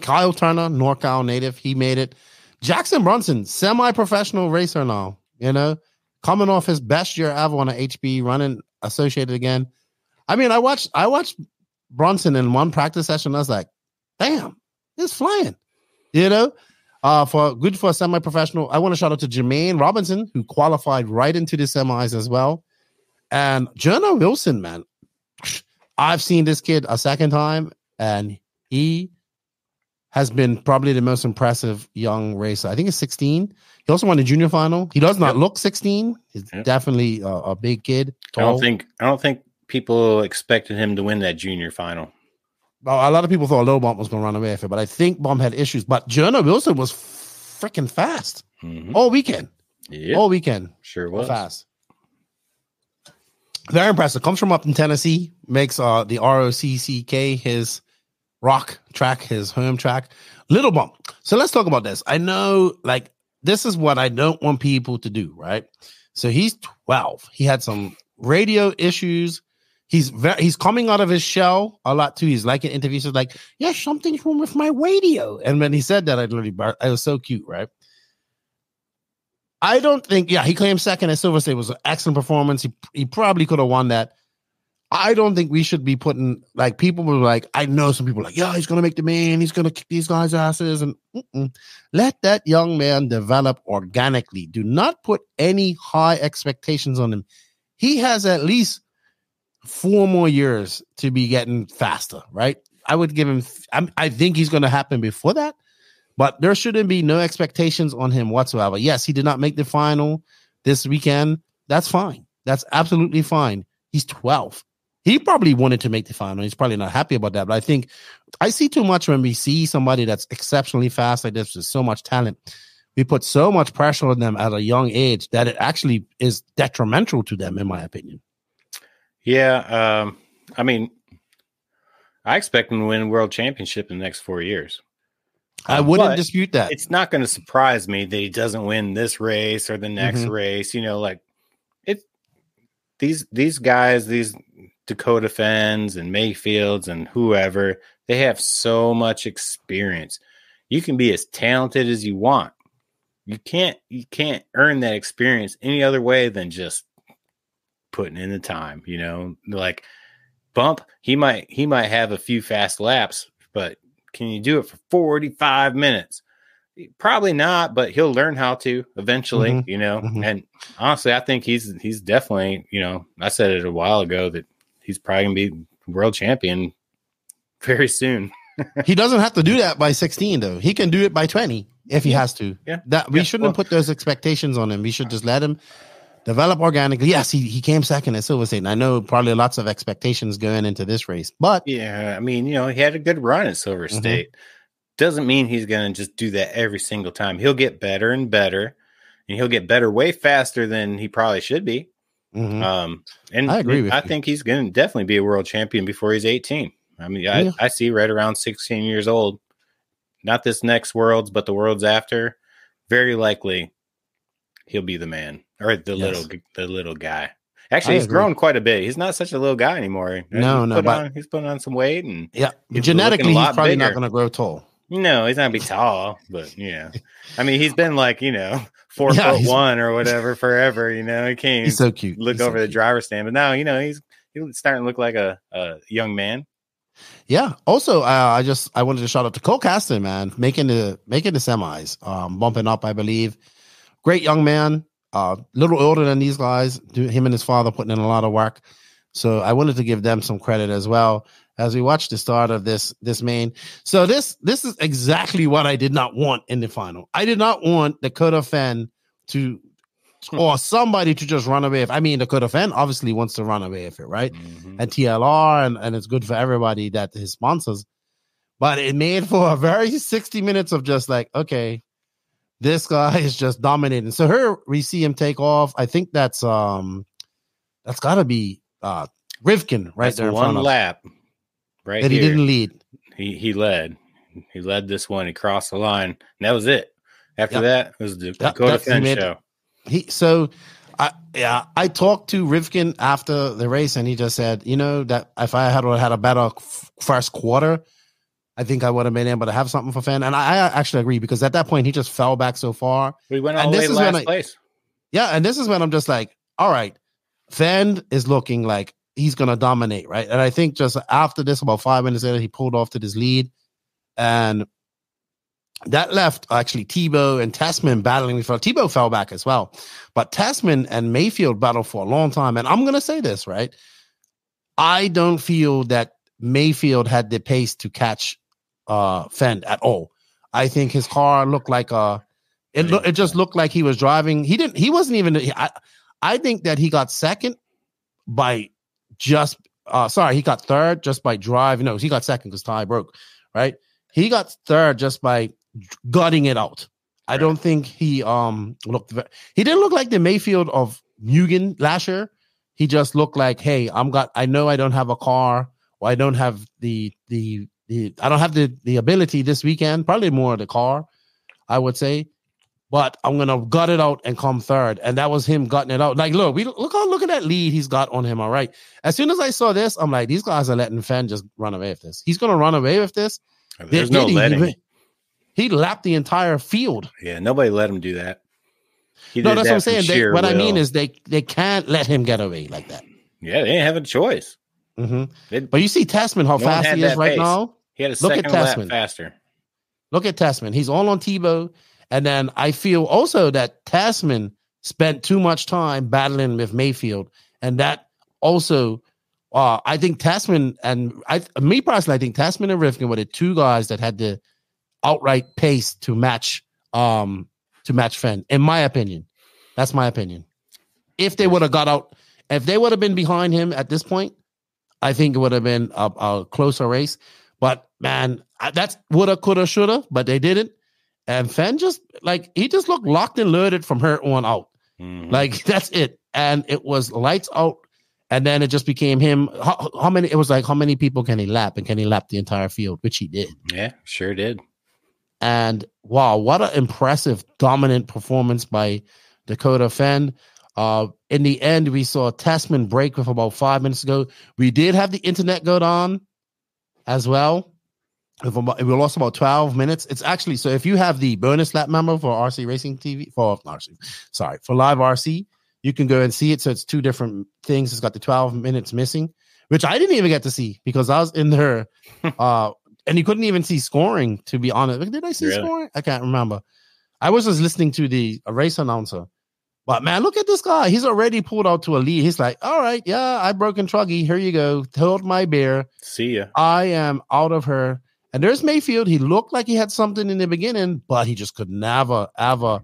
Kyle Turner, NorCal native, he made it. Jackson Brunson, semi-professional racer now, you know, coming off his best year ever on an HB, running Associated again. I mean, I watched Brunson in one practice session. I was like, damn, he's flying, you know, for a semi-professional. I want to shout out to Jermaine Robinson, who qualified right into the semis as well. And Jonah Wilson, man, I've seen this kid a second time, and he has been probably the most impressive young racer. I think he's 16. He also won the junior final. He does not look 16. He's definitely a big kid. Tall. I don't think people expected him to win that junior final. Well, a lot of people thought Lil Bump was going to run away with it, but I think Bump had issues. But Jonah Wilson was freaking fast all weekend. Yep. All weekend. Sure was. Fast. Very impressive. Comes from up in Tennessee. Makes the ROCCK his rock track, his home track. Little Bump. So let's talk about this. I know, like, this is what I don't want people to do, right? So he's 12. He had some radio issues. He's coming out of his shell a lot too. He's like in interviews, he's like, yeah, something's wrong with my radio. And when he said that, I was so cute, right? I don't think, he claimed second at Silver State. Was an excellent performance. He probably could have won that. I don't think we should be putting, like, people were like, I know some people are like, he's going to make the main. He's going to kick these guys' asses. And let that young man develop organically. Do not put any high expectations on him. He has at least 4 more years to be getting faster, right? I would give him, I think he's going to happen before that, but there shouldn't be no expectations on him whatsoever. Yes, he did not make the final this weekend. That's fine. That's absolutely fine. He's 12. He probably wanted to make the final. He's probably not happy about that, but I think I see too much when we see somebody that's exceptionally fast like this with so much talent. We put so much pressure on them at a young age that it actually is detrimental to them, in my opinion. Yeah. I mean, I expect him to win a world championship in the next 4 years. I wouldn't dispute that. It's not going to surprise me that he doesn't win this race or the next race. You know, like these guys, these Dakota Fens and Mayfields and whoever, they have so much experience. You can be as talented as you want. You can't earn that experience any other way than just putting in the time, you know. Like Bump, he might have a few fast laps, but can you do it for 45 minutes? Probably not, but he'll learn how to eventually, you know. And honestly, I think he's definitely, you know, I said it a while ago that he's probably gonna be world champion very soon. He doesn't have to do that by 16, though. He can do it by 20 if he has to. Yeah. That we shouldn't put those expectations on him. We should just let him develop organically. Yes, he came second at Silver State, and I know probably lots of expectations going into this race. But yeah, I mean, you know, he had a good run at Silver State. Doesn't mean he's going to just do that every single time. He'll get better and better, and he'll get better way faster than he probably should be. And I agree with you. I think he's going to definitely be a world champion before he's 18. I mean, I see right around 16 years old. Not this next Worlds, but the Worlds after. Very likely, he'll be the man or the little guy. Actually, he's grown quite a bit. He's not such a little guy anymore. He's putting on some weight and genetically, he's probably not going to grow tall. No, he's not gonna be tall, but I mean, he's been like 4'1" or whatever forever. He can't He's so cute. Look over the driver's stand, but now he's starting to look like a young man. Yeah. Also, I wanted to shout out to Cole Caston, man, making the semis, bumping up, I believe. Great young man, little older than these guys. Him and his father putting in a lot of work. So I wanted to give them some credit as well as we watch the start of this main. So this is exactly what I did not want in the final. I did not want Dakota Fenn or somebody to just run away. Dakota Fenn obviously wants to run away with it, right? Mm-hmm. And TLR, and it's good for everybody that his sponsors. But it made for a very 60 minutes of just like, okay, this guy is just dominating. So here we see him take off. I think that's got to be Rivkin right that's there in one front of lap. Right, that he didn't lead. He led. He led this one. He crossed the line. And that was it. After that, it was the Dakota Fenn show. I talked to Rivkin after the race, and he just said, that if I had a better first quarter, I think I would have been able to have something for Fenn. And I actually agree, because at that point he just fell back so far. We went all the way to last place. Yeah, and this is when I'm just like, all right, Fenn is looking like he's going to dominate, right? And I think just after this, about 5 minutes later, he pulled off to this lead. And that left actually Tebow and Tessman battling. Tebow fell back as well. But Tessman and Mayfield battled for a long time. And I'm going to say this, right? I don't feel that Mayfield had the pace to catch Fenn at all. I think his car looked like it just looked like he was driving. He wasn't even. I think that he got second by just he got third just by drive. No, he got second because tie broke, right? He got third just by gutting it out. Right. I don't think he he didn't look like the Mayfield of Mugen last year. He just looked like, hey, I know I don't have a car, or I don't have the ability this weekend, probably more the car, I would say. But I'm gonna gut it out and come third, and that was him gutting it out. Like, look at that lead he's got on him. All right. As soon as I saw this, I'm like, these guys are letting Fenn just run away with this. He's gonna run away with this. There's no letting. He lapped the entire field. Yeah, nobody let him do that. No, that's what I'm saying. What I mean is they can't let him get away like that. Yeah, they ain't having a choice. Mm-hmm. But you see Tessman, how fast he is right now. He had a second lap faster. Look at Tessman. He's all on Tebow. And then I feel also that Tessman spent too much time battling with Mayfield. And that also, I think Tessman me personally, I think Tessman and Rivkin were the two guys that had the outright pace to match Fenn, in my opinion. That's my opinion. If they would have got out, if they would have been behind him at this point, I think it would have been a closer race. But man, that's woulda, coulda, shoulda, but they didn't. And Fenn he just looked locked and loaded from her on out. Mm-hmm. Like, that's it. And it was lights out. And then it just became him. How many people can he lap? And can he lap the entire field? Which he did. Yeah, sure did. And wow, what an impressive, dominant performance by Dakota Fenn. In the end, we saw Tessman break with about 5 minutes ago. We did have the internet go down as well. We lost about 12 minutes. It's actually, so if you have the bonus lap member for RC Racing TV, for Live RC, you can go and see it. So it's two different things. It's got the 12 minutes missing, which I didn't even get to see because I was in there. And you couldn't even see scoring, to be honest. Did I see scoring? I can't remember. I was just listening to the race announcer. But man, look at this guy. He's already pulled out to a lead. He's like, all right, yeah, I broke in Truggy. Here you go. Hold my beer. See ya. I am out of her. And there's Mayfield. He looked like he had something in the beginning, but he just could never, ever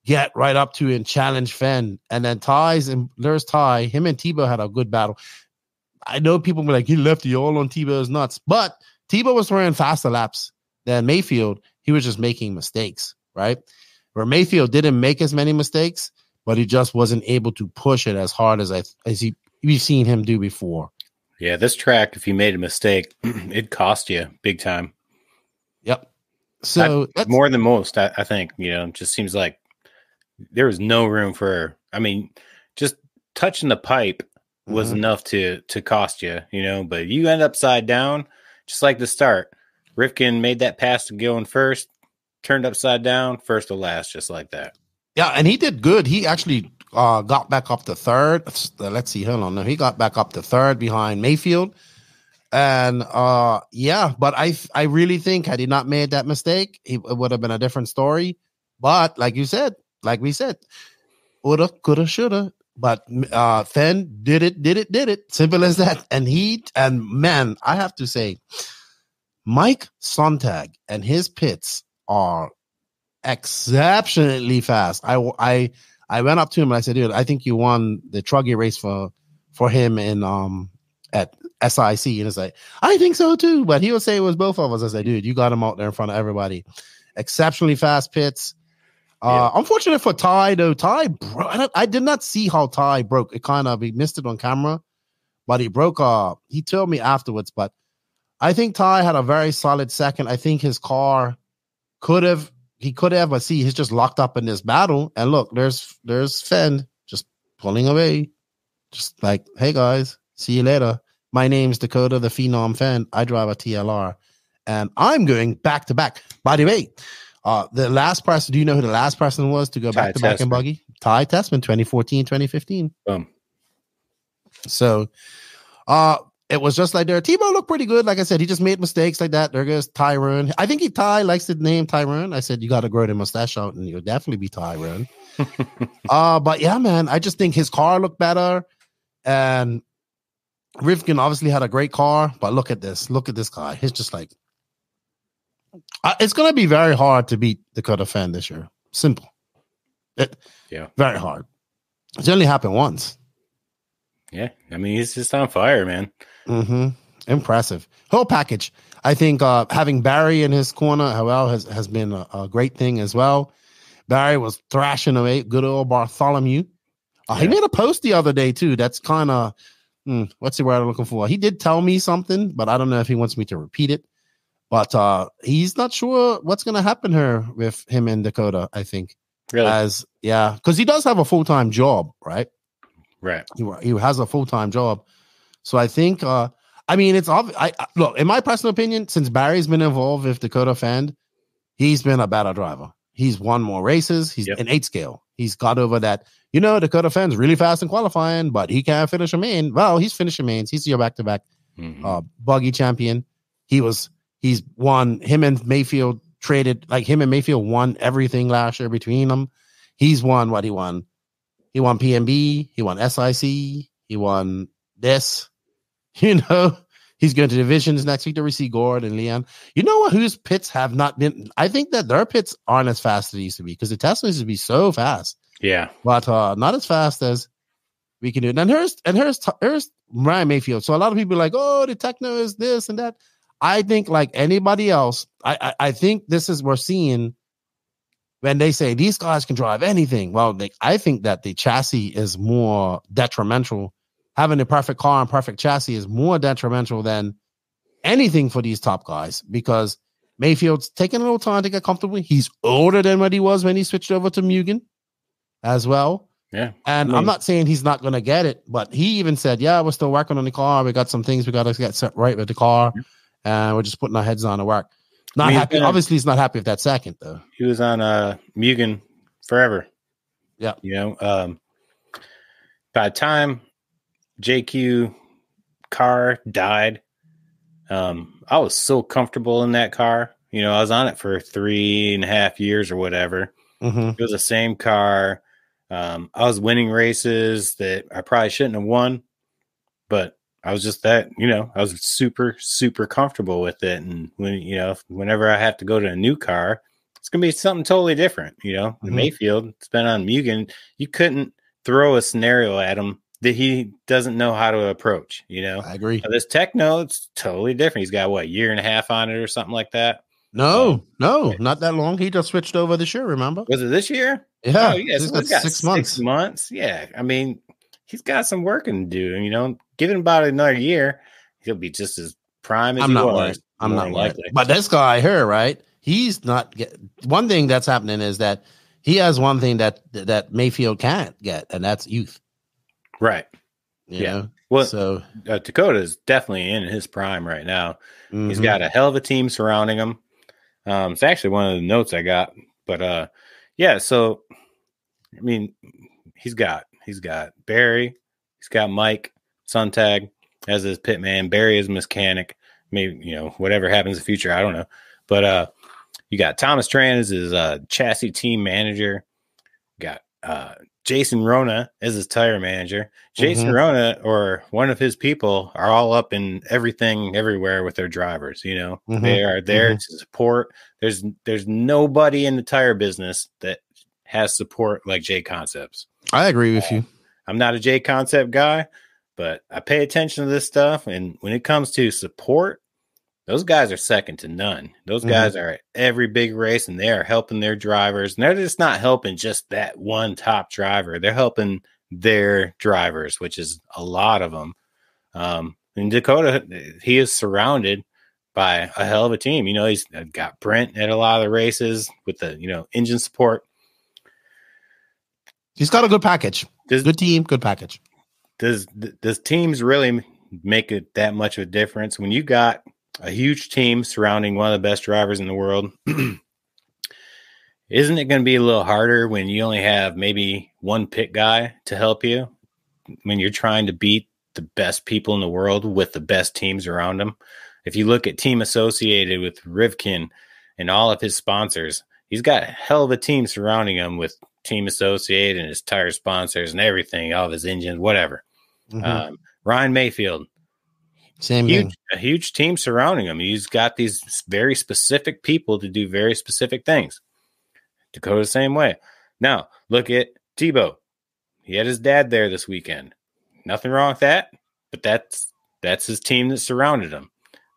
get right up to and challenge Fenn. And then there's Ty. Him and Tebow had a good battle. I know people were like, he left you all on Tebow's nuts. But Tebow was throwing faster laps than Mayfield. He was just making mistakes, right? Where Mayfield didn't make as many mistakes, but he just wasn't able to push it as hard as we've seen him do before. Yeah, this track, if you made a mistake, it cost you big time. Yep. So that's more than most, I think. It just seems like there was no room for. I mean, just touching the pipe was enough to cost you. But you end upside down, just like the start. Rifkin made that pass to Gillen first, turned upside down, first to last, just like that. Yeah, and he did good. He actually got back up to third. Let's see, hold on. No, he got back up to third behind Mayfield. And but I really think had he not made that mistake, it would have been a different story. But like we said, woulda, coulda, shoulda. But Fenn did it. Simple as that. And man, I have to say, Mike Sontag and his pits are exceptionally fast. I went up to him and I said, dude, I think you won the Truggy race for him in at SIC. And it's like, I think so too. But he would say it was both of us. I said, dude, you got him out there in front of everybody. Exceptionally fast pits. Unfortunate for Ty though. Ty, I did not see how Ty broke. He missed it on camera, but he broke. He told me afterwards. But I think Ty had a very solid second. I think his car could have, but see, he's just locked up in this battle. And look, there's Fenn just pulling away, just like, hey guys, see you later. My name's Dakota, the Phenom Fenn. I drive a TLR, and I'm going back to back. By the way. The last person, do you know who the last person was to go back to back in buggy? Ty Tessman, 2014, 2015. So it was just like there. Tebow looked pretty good. Like I said, he just made mistakes like that. There goes Tyrone. I think Ty likes the name Tyrone. I said, you got to grow the mustache out and you'll definitely be Tyrone. But yeah, man, I just think his car looked better. And Rivkin obviously had a great car, but look at this. Look at this guy. He's just like, it's going to be very hard to beat Dakota Fenn this year. Simple. Very hard. It's only happened once. Yeah. I mean, he's just on fire, man. Mm-hmm. Impressive. Whole package. I think having Barry in his corner, has been a great thing as well. Barry was thrashing away. Good old Bartholomew. He made a post the other day, too. That's kind of, what's the word I'm looking for? He did tell me something, but I don't know if he wants me to repeat it. But he's not sure what's going to happen here with him in Dakota, I think. Really? Because he does have a full-time job, right? Right. He has a full-time job. So I think, it's obvious. Look, in my personal opinion, since Barry's been involved with Dakota Fenn, he's been a better driver. He's won more races. He's in 8 scale. He's got over that, Dakota Fenn's really fast in qualifying, but he can't finish a main. Well, he's finishing mains. He's your back-to-back buggy champion. He's won. Him and Mayfield won everything last year between them. He's won what he won. He won PMB. He won SIC. He won this. He's going to divisions next week to receive Gord and Leon. You know what? Whose pits have not been? I think that their pits aren't as fast as they used to be because the Tesla used to be so fast. Yeah, but not as fast as we can do. And here's Ryan Mayfield. So a lot of people are like, oh, the Techno is this and that. I think like anybody else, I think this is we're seeing when they say these guys can drive anything. Well, I think that the chassis is more detrimental. Having a perfect car and perfect chassis is more detrimental than anything for these top guys because Mayfield's taking a little time to get comfortable. He's older than what he was when he switched over to Mugen as well. Yeah. And I'm not saying he's not going to get it, but he even said, yeah, we're still working on the car. We got some things we got to get set right with the car. And we're just putting our heads on to work. Not happy. Obviously, he's not happy with that second, though. He was on Mugen forever. Yeah. By the time JQ car died, I was so comfortable in that car. I was on it for 3.5 years or whatever. Mm-hmm. It was the same car. I was winning races that I probably shouldn't have won, but I was just that, I was super, super comfortable with it. And whenever I have to go to a new car, it's going to be something totally different. Mayfield, it's been on Mugen. You couldn't throw a scenario at him that he doesn't know how to approach, I agree. This Techno, it's totally different. He's got a year and a half on it or something like that. No, not that long. He just switched over this year, remember? Was it this year? Yeah. Oh, yeah. So he's got 6 months. 6 months. Yeah. I mean, he's got some working to do. Give him about another year, he'll be just as prime as he was. I'm not likely. But this guy here, right? He's not one thing that's happening is that he has one thing that Mayfield can't get, and that's youth. Right. You know? Well, So Dakota is definitely in his prime right now. mm-hmm. He's got a hell of a team surrounding him. It's actually one of the notes I got, but yeah. So I mean, he's got Barry, he's got Mike Sontag as his pit man, Barry is mechanic. Maybe whatever happens in the future, I don't know. But you got Thomas Tran as his chassis team manager. Got Jason Rona as his tire manager. Jason Rona or one of his people are all up in everything everywhere with their drivers. They are there to support. There's nobody in the tire business that has support like J Concepts. I agree with you. I'm not a J Concept guy, but I pay attention to this stuff. And when it comes to support, those guys are second to none. Those guys are at every big race, and they are helping their drivers. And they're just not helping just that one top driver. They're helping their drivers, which is a lot of them. In Dakota, he is surrounded by a hell of a team. He's got Brent at a lot of the races with the, engine support. He's got a good package. Good team, good package. Does teams really make it that much of a difference when you got a huge team surrounding one of the best drivers in the world? Isn't it going to be a little harder when you only have maybe one pit guy to help you when you're trying to beat the best people in the world with the best teams around them? If you look at Team Associated with Rivkin and all of his sponsors, he's got a hell of a team surrounding him with Team Associated and his tire sponsors and everything, all of his engines, whatever. Ryan Mayfield, a huge team surrounding him. He's got these very specific people to do very specific things. Dakota, same way. Now, look at Tebow. He had his dad there this weekend. Nothing wrong with that, but that's his team that surrounded him.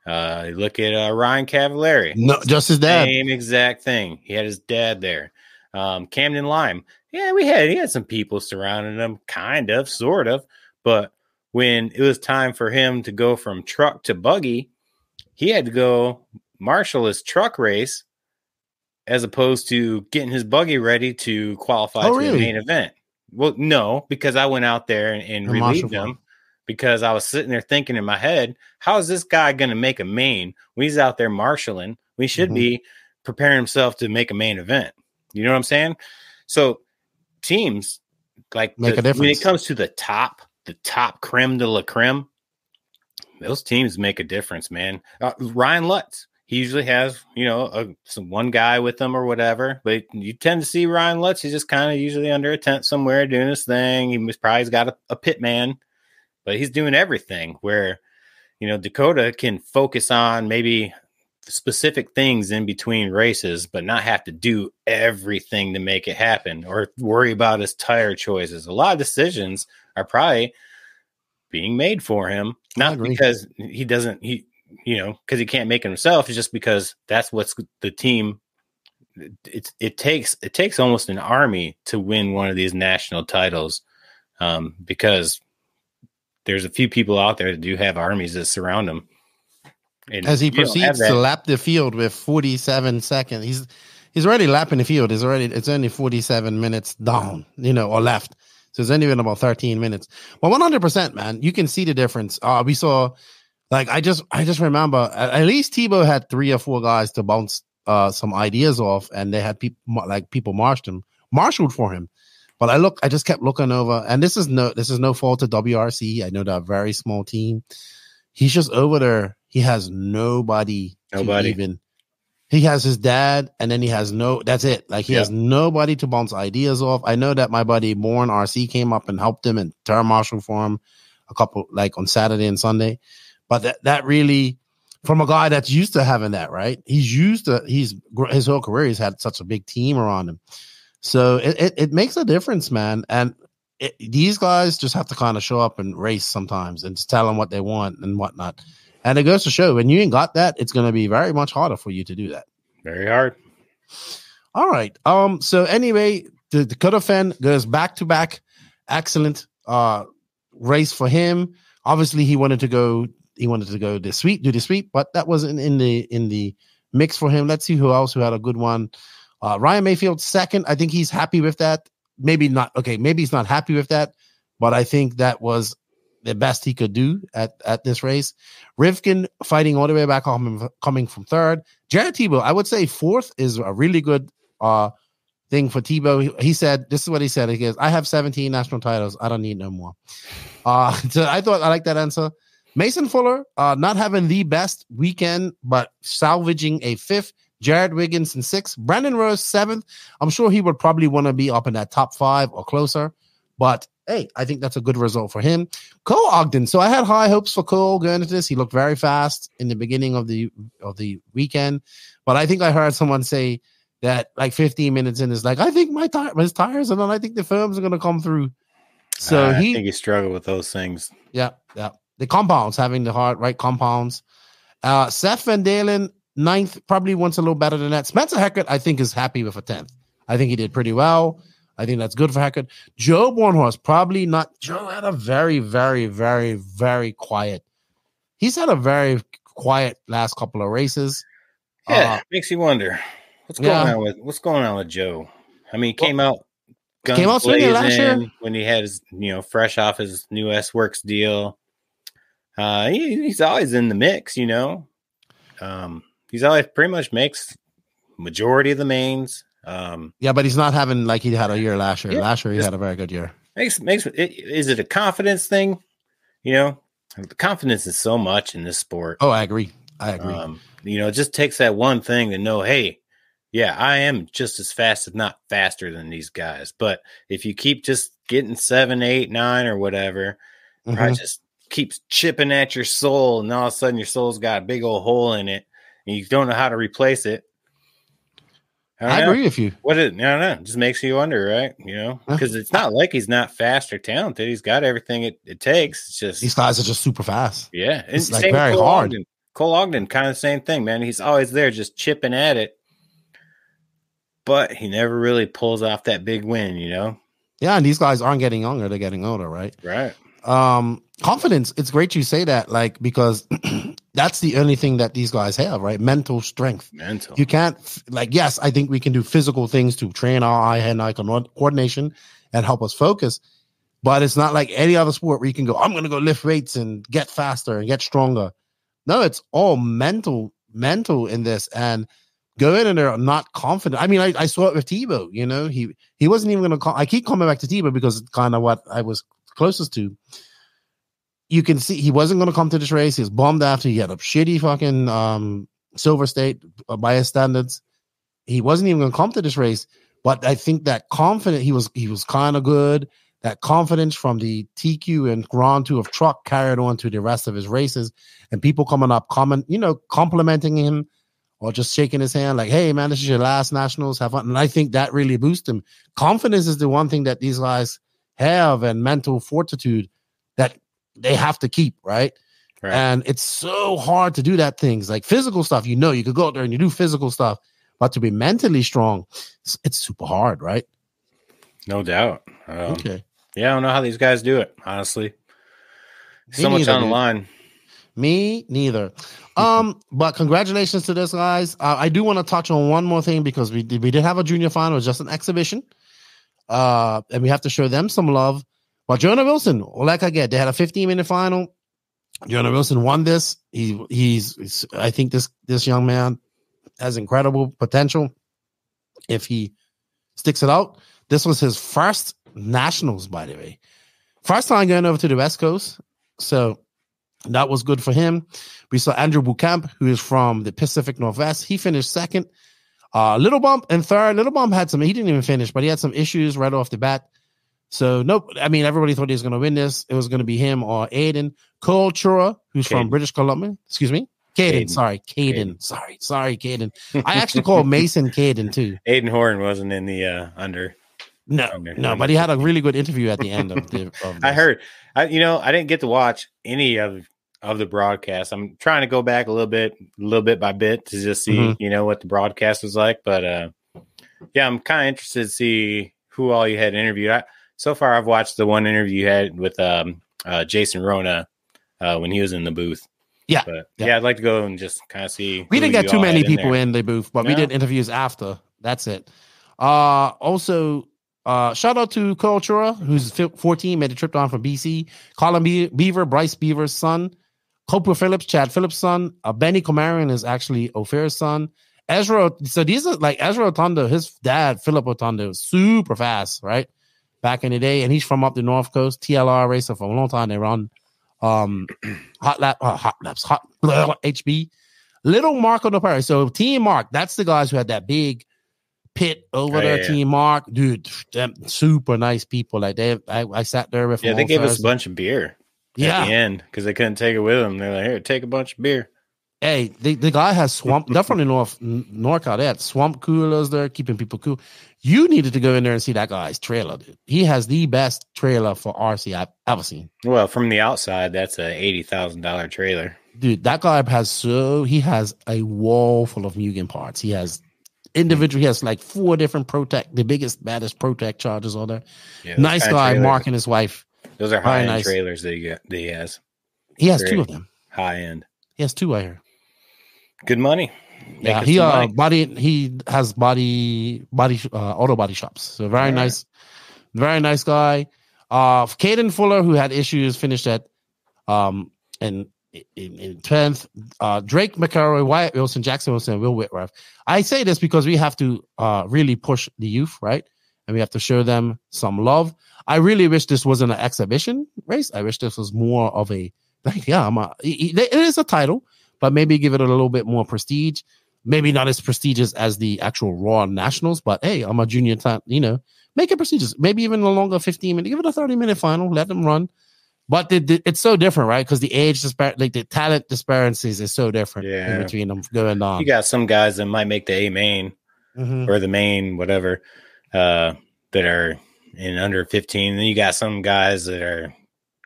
Look at Ryan Cavallari. No, just his dad. Same exact thing. He had his dad there. Camden Lime. Yeah, he had some people surrounding him, kind of, sort of. But when it was time for him to go from truck to buggy, he had to go marshal his truck race as opposed to getting his buggy ready to qualify the main event. Well, no, because I went out there and relieved him because I was sitting there thinking in my head, how is this guy going to make a main when he's out there marshaling? We should be preparing himself to make a main event. You know what I'm saying? So teams like make a difference when it comes to the top creme de la creme. Those teams make a difference, man. Ryan Lutz, he usually has, some one guy with him or whatever, but you tend to see Ryan Lutz. He's just kind of usually under a tent somewhere doing his thing. He's got a pit man, but he's doing everything where, Dakota can focus on maybe specific things in between races, but not have to do everything to make it happen or worry about his tire choices. A lot of decisions are probably being made for him, not because because he can't make it himself. It's just because that's what's the team. It takes almost an army to win one of these national titles, because there's a few people out there that do have armies that surround them. And as he proceeds to lap the field with 47 seconds, he's already lapping the field. It's only 47 minutes down, or left. So it's only been about 13 minutes. Well, 100%, man. You can see the difference. We saw, I just remember at least Tebow had 3 or 4 guys to bounce some ideas off, and they had people marshaled for him. But I just kept looking over, and this is no fault of WRC. I know they're a very small team. He's just over there. He has nobody. He has his dad, and then he has that's it. He has nobody to bounce ideas off. I know that my buddy Bourne RC came up and helped him and term marshal for him a couple, on Saturday and Sunday. But that really, from a guy that's used to having that, right? His whole career, he's had such a big team around him. So it makes a difference, man. And these guys just have to kind of show up and race sometimes and just tell them what they want and whatnot. And it goes to show when you ain't got that, it's going to be very much harder for you to do that. Very hard. All right. So anyway, the Dakota Fen goes back to back. Excellent race for him. Obviously, he wanted to go do the sweep, but that wasn't in the mix for him. Let's see who else who had a good one. Ryan Mayfield second. I think he's happy with that. Maybe not. Okay, maybe he's not happy with that, but I think that was the best he could do at this race. Rivkin fighting all the way back home, coming from third. Jared Tebow, I would say fourth is a really good thing for Tebow. He said, this is what he said. He goes, I have 17 national titles. I don't need no more. So I like that answer. Mason Fuller, not having the best weekend, but salvaging a fifth. Jared Wiggins in sixth. Brandon Rose, seventh. I'm sure he would probably want to be up in that top 5 or closer. But hey, I think that's a good result for him. Cole Ogden. So I had high hopes for Cole going into this. He looked very fast in the beginning of the weekend. But I think I heard someone say that like 15 minutes in is like, I think his tires, and then I think the firms are going to come through. So I think he struggled with those things. Yeah. The compounds, having the right compounds. Seth Van Dalen, 9th, probably wants a little better than that. Spencer Heckert, I think, is happy with a 10th. I think he did pretty well. I think that's good for Heckert. Joe Bornhorst, probably not. Joe had a very, very, very, very quiet. He's had a very quiet last couple of races. Yeah, makes you wonder what's going on with Joe. I mean, he came out swinging last year when he had his, fresh off his new S-Works deal. He's always in the mix, He's always pretty much makes majority of the mains. But he's not having like he had a year last year. Last year he had a very good year. Is it a confidence thing? The confidence is so much in this sport. Oh, I agree. It just takes that one thing to know, hey, yeah, I am just as fast, if not faster than these guys. But if you keep just getting 7, 8, 9 or whatever, probably just keeps chipping at your soul, and all of a sudden your soul's got a big old hole in it, and you don't know how to replace it. I agree with you. I don't know. It just makes you wonder, right? Because it's not like he's not fast or talented. He's got everything it takes. It's just these guys are just super fast. Yeah, it's like very hard. Cole Ogden, kind of the same thing, man. He's always there, just chipping at it, but he never really pulls off that big win. Yeah, and these guys aren't getting younger; they're getting older, right? Right. Confidence. It's great you say that, like, because that's the only thing that these guys have, right? Mental strength. You can't, yes, I think we can do physical things to train our hand-eye coordination and help us focus, but it's not like any other sport where you can go, I'm going to go lift weights and get faster and get stronger. No, it's all mental in this, and going in there not confident. I mean, I saw it with Tebow. He wasn't even going to. I keep coming back to Tebow because it's kind of what I was closest to. You can see he wasn't going to come to this race. He was bummed after he had a shitty fucking Silver State by his standards. He wasn't even going to come to this race. But I think that confident he was kind of good. That confidence from the TQ and Grand Tour of truck carried on to the rest of his races, and people coming up, complimenting him or just shaking his hand like, "Hey man, this is your last nationals. Have fun." And I think that really boosts him. Confidence is the one thing that these guys have, and mental fortitude that they have to keep, right? And it's so hard to do that things like physical stuff. You could go out there and you do physical stuff, but to be mentally strong, it's super hard, right? No doubt. Okay. Yeah, I don't know how these guys do it, honestly. So much on the line. Me neither. But congratulations to this, guys. I do want to touch on one more thing because we did have a junior final, just an exhibition. And we have to show them some love. But Jonah Wilson, they had a 15-minute final. Jonah Wilson won this. I think this young man has incredible potential if he sticks it out. This was his first nationals, by the way. First time going over to the West Coast. So that was good for him. We saw Andrew Bucamp, who is from the Pacific Northwest. He finished second. Little Bump in third. Little Bump he didn't even finish, but he had some issues right off the bat. So, nope. I mean, everybody thought he was going to win this. It was going to be him or Aiden. Cole Chura, who's from British Columbia. Excuse me? Caden. Sorry, Caden. Sorry, Caden. I actually called Mason Caden, too. Aiden Horn wasn't in the under. No, but he had a really good interview at the end of this. I heard. I didn't get to watch any of the broadcast. I'm trying to go back a little bit by bit to just see, what the broadcast was like. But yeah, I'm kind of interested to see who all you had interviewed. So far, I've watched the one interview you had with Jason Rona when he was in the booth. Yeah. But I'd like to go and just kind of see. We didn't get too many people in the booth, but we did interviews after. That's it. Also, Shout out to Cultura, who's 14, made a trip down from BC. Colin Beaver, Bryce Beaver's son. Cooper Phillips, Chad Phillips' son. Benny Comarion is actually Ophir's son. Ezra, so these are like Ezra Otondo, his dad, Philip Otondo, was super fast, right? Back in the day, and he's from up the North Coast, TLR racer for a long time. They run HB. Little Mark on the Prairie. So Team Mark, that's the guys who had that big pit over there. Yeah. Team Mark, dude, them super nice people. Like I sat there with them. Yeah, they gave us a bunch of beer. Yeah, at the end because they couldn't take it with them. They're like, "Here, take a bunch of beer." Hey, the guy has swamp. They're from the NorCal. They had swamp coolers there, keeping people cool. You needed to go in there and see that guy's trailer, dude. He has the best trailer for RC I've ever seen. Well, from the outside, that's a $80,000 trailer. Dude, that guy he has a wall full of Mugen parts. He has he has like 4 different Protect, the biggest, baddest Protect chargers on there. Yeah, nice guy, Mark and his wife. Those are high-end trailers that he has. He has 2 of them. High-end. He has 2 right here. Good money. Yeah, he has auto body shops. So very nice guy. Caden Fuller, who had issues, finished at in 10th. Drake McElroy, Wyatt Wilson, Jackson Wilson, and Will Whitworth. I say this because we have to really push the youth, right? And we have to show them some love. I really wish this wasn't an exhibition race. I wish this was more of a it is a title, but maybe give it a little bit more prestige. Maybe not as prestigious as the actual Raw Nationals, but hey, I'm a junior time, make it prestigious. Maybe even a longer 15-minute, give it a 30-minute final, let them run. But it's so different, right? Because the age the talent disparities is so different in between them going on. You got some guys that might make the A main or the main, whatever, that are in under 15. Then you got some guys that are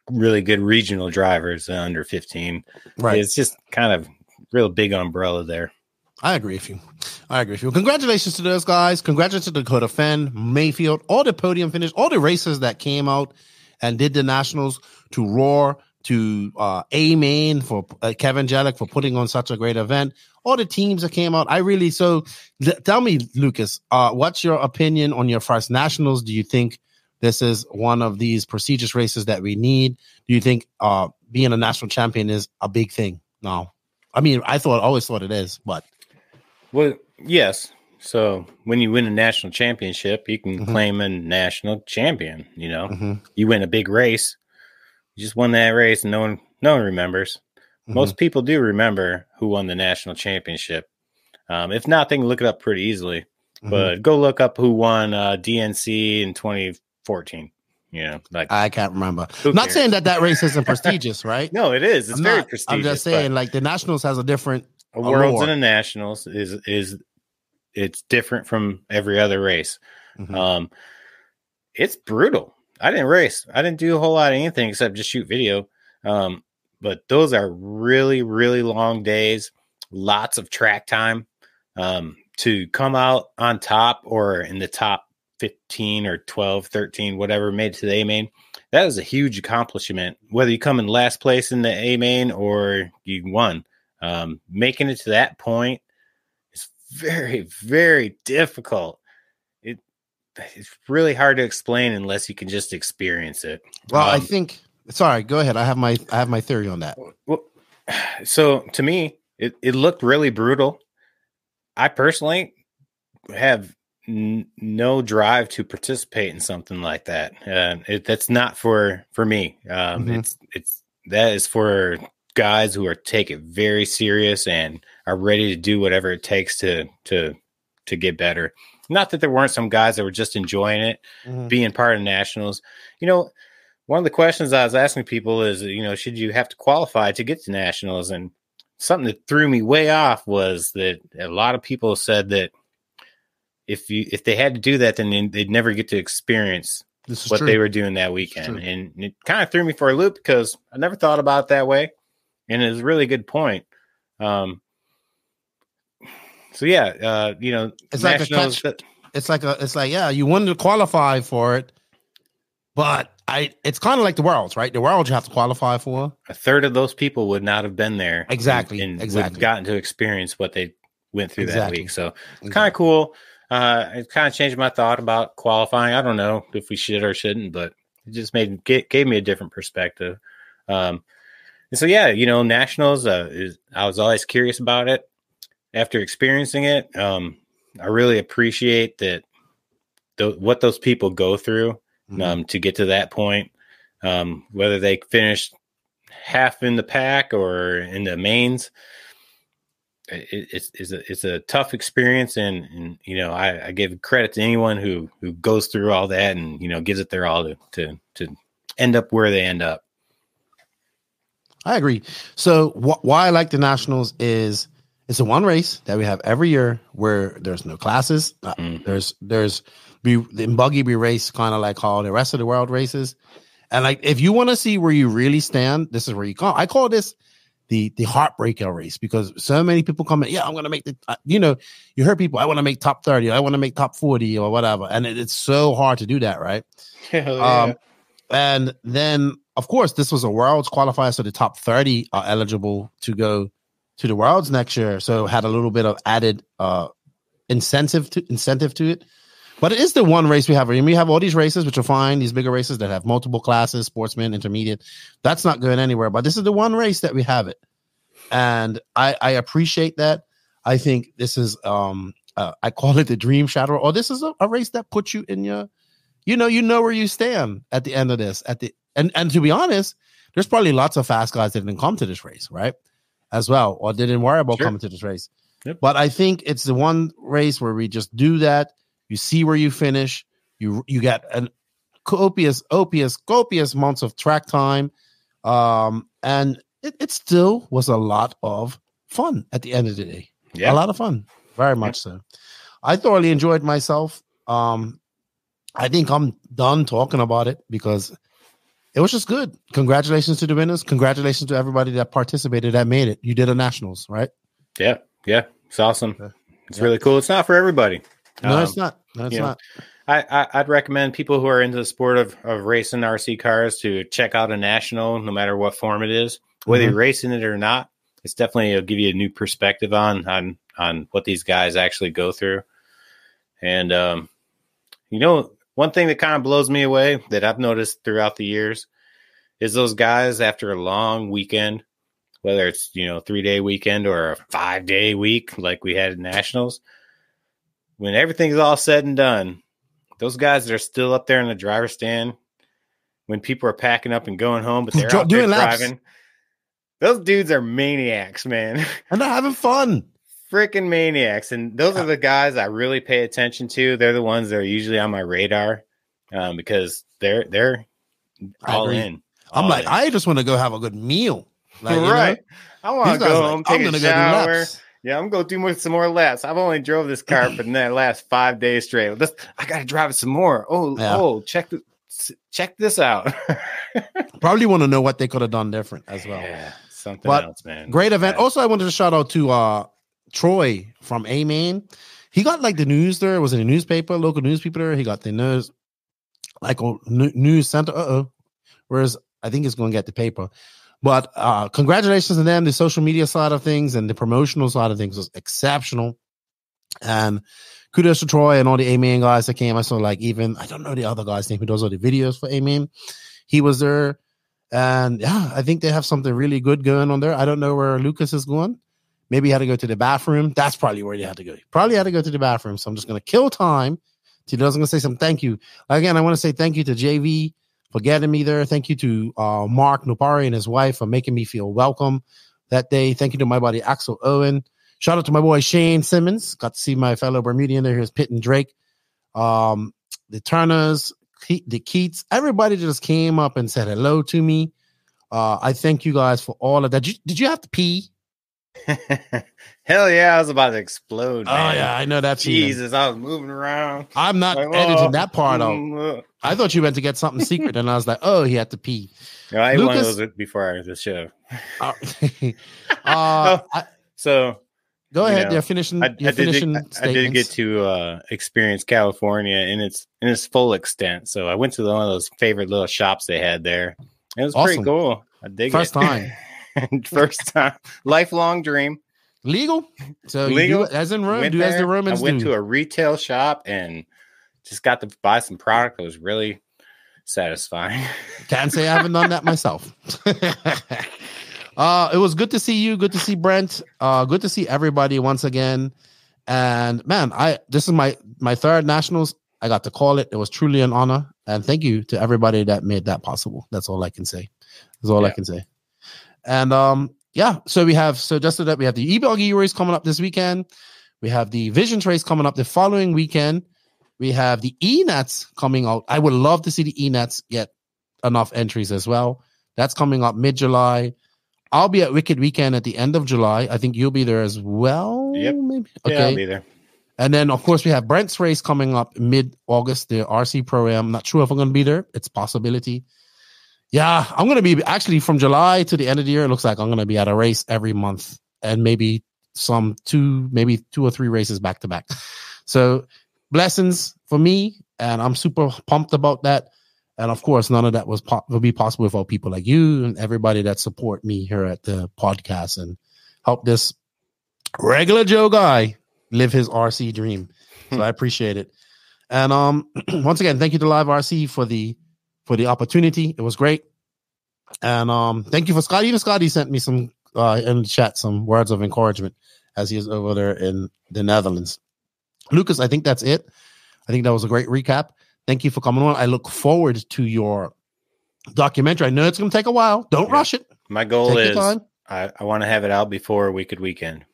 really good regional drivers under 15. Right. It's just kind of real big umbrella there. I agree with you. Congratulations to those guys. Congratulations to Dakota Fenn, Mayfield, all the podium finish, all the racers that came out and did the nationals, to Roar, to A-Main, for Kevin Jellick for putting on such a great event. All the teams that came out. Tell me, Lucas, what's your opinion on your first nationals? Do you think this is one of these prestigious races that we need? Do you think being a national champion is a big thing? No. I mean, always thought it is, but. Well, yes. So when you win a national championship, you can claim a national champion. You win a big race. You just won that race and no one remembers. Most people do remember who won the national championship. If not, they can look it up pretty easily. But go look up who won DNC in 2014. I can't remember. Not saying that race isn't prestigious, right? No, it is. It's very prestigious. I'm just saying, like, the Nationals has a different Worlds and the Nationals is it's different from every other race. It's brutal. I didn't race. I didn't do a whole lot of anything except just shoot video. But those are really, really long days. Lots of track time. To come out on top or in the top 15 or 12, 13, whatever, made to the A-Main, that is a huge accomplishment. Whether you come in last place in the A-Main or you won, making it to that point is very, very difficult. It's really hard to explain unless you can just experience it. Well, I think. Sorry, go ahead. I have my theory on that. Well, so to me, it looked really brutal. I personally have no drive to participate in something like that. That's not for me. That is for guys who take it very serious and are ready to do whatever it takes to get better. Not that there weren't some guys that were just enjoying it, being part of nationals. One of the questions I was asking people is, should you have to qualify to get to nationals? And something that threw me way off was that a lot of people said that if they had to do that, then they'd never get to experience what they were doing that weekend. And it kind of threw me for a loop because I never thought about it that way. And it's a really good point. So yeah, it's like a catch. It's like you wanted to qualify for it, but it's kind of like the Worlds, right? The Worlds you have to qualify for. A third of those people would not have been there. Exactly. And would have gotten to experience what they went through that week. So it's kind of cool. It kind of changed my thought about qualifying. I don't know if we should or shouldn't, but it just gave me a different perspective. And so, yeah, nationals, I was always curious about it. After experiencing it, I really appreciate that what those people go through to get to that point, whether they finish half in the pack or in the mains. It's a tough experience, and I give credit to anyone who goes through all that and gives it their all to end up where they end up. I agree. So why I like the nationals is it's a one race that we have every year where there's no classes. There's in buggy we race kind of like how the rest of the world races, and like if you want to see where you really stand, this is where you come. I call this the heartbreaker race because so many people come in. Yeah, I'm going to make the, you heard people, I want to make top 30, I want to make top 40 or whatever. And it's so hard to do that. Right. Yeah. And then of course this was a world's qualifier. So the top 30 are eligible to go to the worlds next year. So had a little bit of added, incentive to it, but it is the one race we have. And we have all these races, which are fine. These bigger races that have multiple classes, sportsman, intermediate, that's not going anywhere. But this is the one race that we have it. And I appreciate that. I think this is, I call it the dream shadow, or this is a race that puts you in your, you know where you stand at the end of this, and to be honest, there's probably lots of fast guys that didn't come to this race, right? As well, or didn't worry about coming to this race. Yep. But I think it's the one race where we just do that. You see where you finish. You get an copious amounts of track time, and it still was a lot of fun at the end of the day. Yeah, a lot of fun, very much so. I thoroughly enjoyed myself. I think I'm done talking about it because it was just good. Congratulations to the winners. Congratulations to everybody that participated, that made it. You did a nationals, right? Yeah, it's awesome. It's really cool. It's not for everybody. No, it's not. No, it's not. I'd recommend people who are into the sport of racing RC cars to check out a national, no matter what form it is, whether you're racing it or not. It's definitely, it'll give you a new perspective on what these guys actually go through. And, one thing that kind of blows me away that I've noticed throughout the years is those guys after a long weekend, whether it's, 3-day weekend or a 5-day week, like we had at nationals, when everything's all said and done, those guys that are still up there in the driver's stand, when people are packing up and going home, but they're out there driving, those dudes are maniacs, man. And they're having fun. Freaking maniacs. And those are the guys I really pay attention to. They're the ones that are usually on my radar because they're all in. I'm like, I just want to go have a good meal. Like, right. I want to go home, take a shower. Go yeah, I'm going to do some more laps. I've only drove this car for that last 5 days straight. I got to drive it some more. Check this out. Probably want to know what they could have done different as well. Yeah, something else, man. Great event. Also, I wanted to shout out to Troy from A-Main. He got like the news there. It was in the newspaper, local newspaper there. He got the news, like a news center. Whereas I think it's going to get the paper. But congratulations to them. The social media side of things and the promotional side of things was exceptional. And kudos to Troy and all the A-Main guys that came. I saw I don't know the other guy's name who does all the videos for A-Main. He was there. And yeah, I think they have something really good going on there. I don't know where Lucas is going. Maybe he had to go to the bathroom. That's probably where he had to go. He probably had to go to the bathroom. So I'm just going to kill time. He doesn't going to say some thank you. Again, I want to say thank you to JV for getting me there. Thank you to Mark Nopari and his wife for making me feel welcome that day. Thank you to my buddy Axel Owen. Shout out to my boy Shane Simmons. Got to see my fellow Bermudian there. Here's Pitt and Drake. The Turners, the Keats. Everybody just came up and said hello to me. I thank you guys for all of that. Did you have to pee? Hell yeah, I was about to explode, man. Oh yeah, I know that. Jesus, I was moving around. I'm not editing that part out. I thought you meant to get something secret, and I was like, oh, he had to pee. No, I ate one of those before the show. So go ahead. You're finishing. I did get to experience California in its full extent. So I went to one of those favorite little shops they had there. It was pretty cool. I dig it. First time. First time. Lifelong dream. Legal. So Legal. you do as in Rome. Went Do as there. the Romans I went do. to a retail shop and just got to buy some product that was really satisfying. Can't say I haven't done that myself. It was good to see you. Good to see Brent. Good to see everybody once again. And man, this is my third nationals. I got to call it. It was truly an honor. And thank you to everybody that made that possible. That's all I can say. That's all I can say. And so just so that we have the e-buggy race coming up this weekend. We have the Visions race coming up the following weekend. We have the E-Nats coming out. I would love to see the E-Nats get enough entries as well. That's coming up mid-July. I'll be at Wicked Weekend at the end of July. I think you'll be there as well. Yep. Maybe. Yeah, Okay. I'll be there. And then, of course, we have Brent's race coming up mid-August, the RC Pro-Am. I'm not sure if I'm going to be there. It's a possibility. Yeah, I'm going to be actually from July to the end of the year. It looks like I'm going to be at a race every month and maybe two or three races back to back. So blessings for me. And I'm super pumped about that. And of course, none of that would be possible without people like you and everybody that support me here at the podcast and help this regular Joe guy live his RC dream. So I appreciate it. And once again, thank you to Live RC for the opportunity. It was great. And thank you for Scotty. Even Scotty sent me some in the chat some words of encouragement as he is over there in the Netherlands. Lucas, I think that's it. I think that was a great recap. Thank you for coming on. I look forward to your documentary. I know it's going to take a while. Don't rush it. My goal Take is your time. I want to have it out before Wicked Weekend.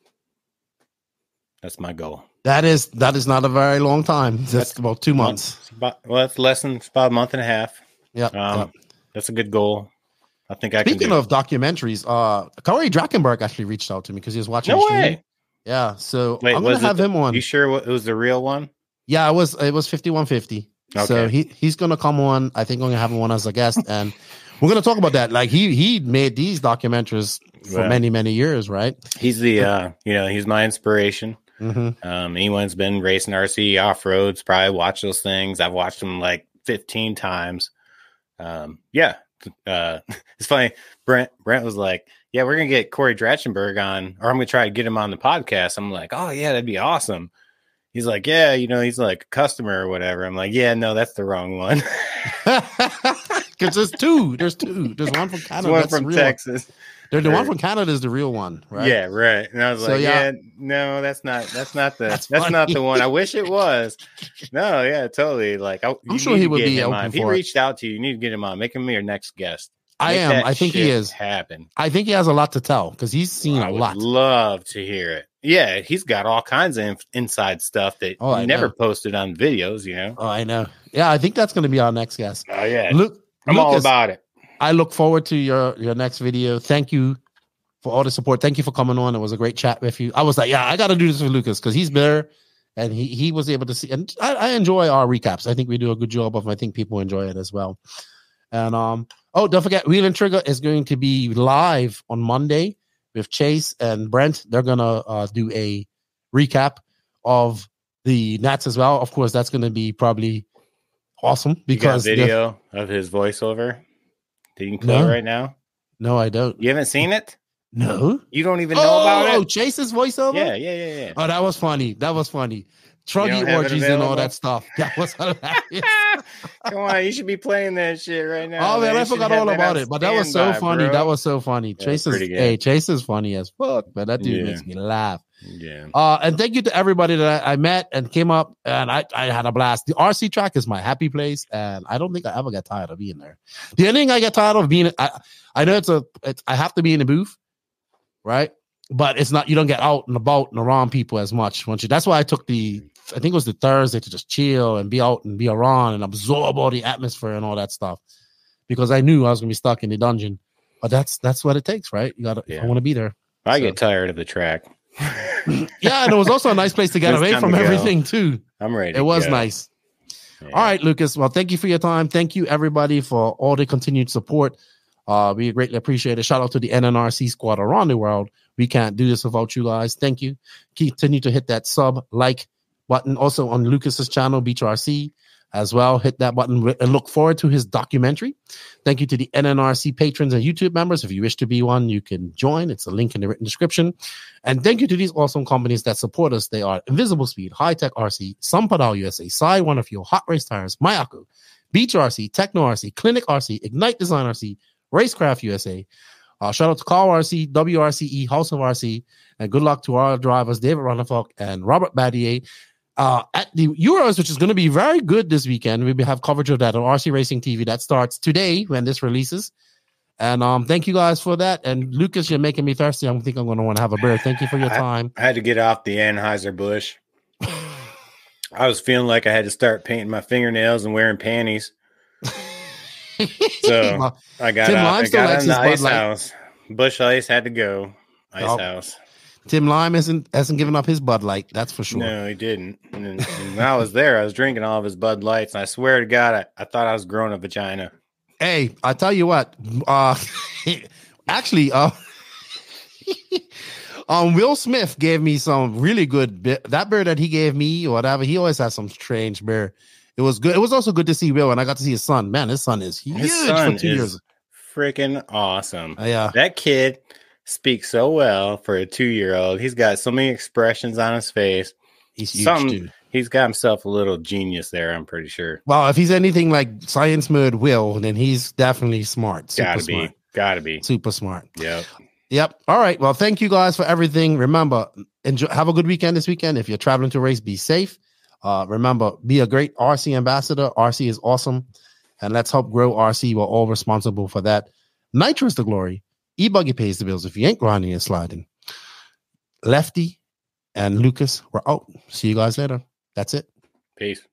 That's my goal. That is not a very long time. That's about 2 months. It's about a month and a half. Yeah. That's a good goal. I think I can do. Speaking of documentaries, Corey Drakenberg actually reached out to me because he was watching. No the stream. way. Yeah. So Wait, I'm going to have him on. You sure it was the real one? Yeah, it was 5150. Okay. So he's going to come on. I think we're going to have him on as a guest, and we're going to talk about that. Like he made these documentaries for many, many years, right? He's the he's my inspiration. Mm-hmm. Anyone's been racing RC off roads probably watch those things. I've watched them like 15 times. It's funny. Brent was like, "Yeah, we're gonna get Corey Drachenberg on, or I'm gonna try to get him on the podcast." I'm like, "Oh yeah, that'd be awesome." He's like, "Yeah, he's like a customer or whatever." I'm like, "Yeah, no, that's the wrong one." Because there's two. There's one from Canada. One from Texas. The one from Canada is the real one, right? Yeah, right. And I was like, no, that's not the one. I wish it was. No, yeah, totally. Like, I'm sure he would be open for it. If he reached out to you, you need to get him on. Make him your next guest. I think he is. Happen. I think he has a lot to tell because he's seen a lot. Love to hear it. Yeah, he's got all kinds of inside stuff that he never posted on videos. Oh, I know. Yeah, I think that's going to be our next guest. Oh yeah, I'm all about it. I look forward to your next video. Thank you for all the support. Thank you for coming on. It was a great chat with you. I was like, I got to do this with Lucas because he's there and he was able to see. And I enjoy our recaps. I think we do a good job of. I think people enjoy it as well. And don't forget, Wheel and Trigger is going to be live on Monday with Chase and Brent. They're gonna do a recap of the Nats as well. Of course, that's going to be probably awesome because you got video of his voiceover. That you can play right now? No, I don't. You haven't seen it? No. You don't even know about it? Oh, Chase's voiceover? Yeah. Oh, that was funny. Truggy orgies and all that stuff. That was hilarious. Come on, you should be playing that shit right now. Oh, man, I forgot all about it. But that was so funny. Bro. That was so funny. Chase is funny as fuck, but that dude makes me laugh. Yeah. And thank you to everybody that I met and came up, and I had a blast. The RC track is my happy place, and I don't think I ever get tired of being there. The only thing I get tired of being, I know I have to be in the booth, right? But it's not. You don't get out and about and around people as much. That's why I took I think it was the Thursday to just chill and be out and be around and absorb all the atmosphere and all that stuff, because I knew I was gonna be stuck in the dungeon. But that's what it takes, right? You gotta. I want to be there. I get tired of the track. Yeah, and it was also a nice place to get away from everything too. I'm ready. It was nice. Yeah. All right, Lucas. Well, thank you for your time. Thank you, everybody, for all the continued support. We greatly appreciate it. Shout out to the NNRC squad around the world. We can't do this without you guys. Thank you. Continue to hit that like button. Also on Lucas's channel, Beach RC. as well. Hit that button and look forward to his documentary. Thank you to the NNRC patrons and YouTube members. If you wish to be one, you can join. It's a link in the written description. And thank you to these awesome companies that support us. They are Invisible Speed, High Tech RC, Sampadal USA, Sai One of Fuel, Hot Race Tires, Mayako, Beach RC, Techno RC, Clinic RC, Ignite Design RC, Racecraft USA. Shout out to Carl RC, WRCE, House of RC, and good luck to our drivers, David Ronnefalk and Robert Badier. At the Euros, which is going to be very good this weekend. We have coverage of that on RC Racing TV. That starts today when this releases. And thank you guys for that. And Lucas, you're making me thirsty. I think I'm going to want to have a beer. Thank you for your time. I had to get off the Anheuser-Busch. I was feeling like I had to start painting my fingernails and wearing panties. So I got out in the ice house. Bush Ice had to go. Ice house. Tim Lime hasn't given up his Bud Light. That's for sure. No, he didn't. And when I was there, I was drinking all of his Bud Lights. And I swear to God, I thought I was growing a vagina. Hey, I tell you what. Actually, Will Smith gave me some really good beer. That beer that he gave me or whatever, he always has some strange beer. It was good. It was also good to see Will, and I got to see his son. Man, his son is huge for 2 years. Freaking awesome. Yeah. That kid speaks so well for a 2-year-old. He's got so many expressions on his face. He's huge, dude. He's got himself a little genius there, I'm pretty sure. Well, if he's anything like Science Mode Will, then he's definitely smart. Gotta be. Super smart. Yep. All right. Well, thank you guys for everything. Remember, have a good weekend this weekend. If you're traveling to race, be safe. Remember, be a great RC ambassador. RC is awesome. And let's help grow RC. We're all responsible for that. Nitro is the glory. E-Buggy pays the bills if you ain't grinding and sliding. Lefty and Lucas, we're out. See you guys later. That's it. Peace.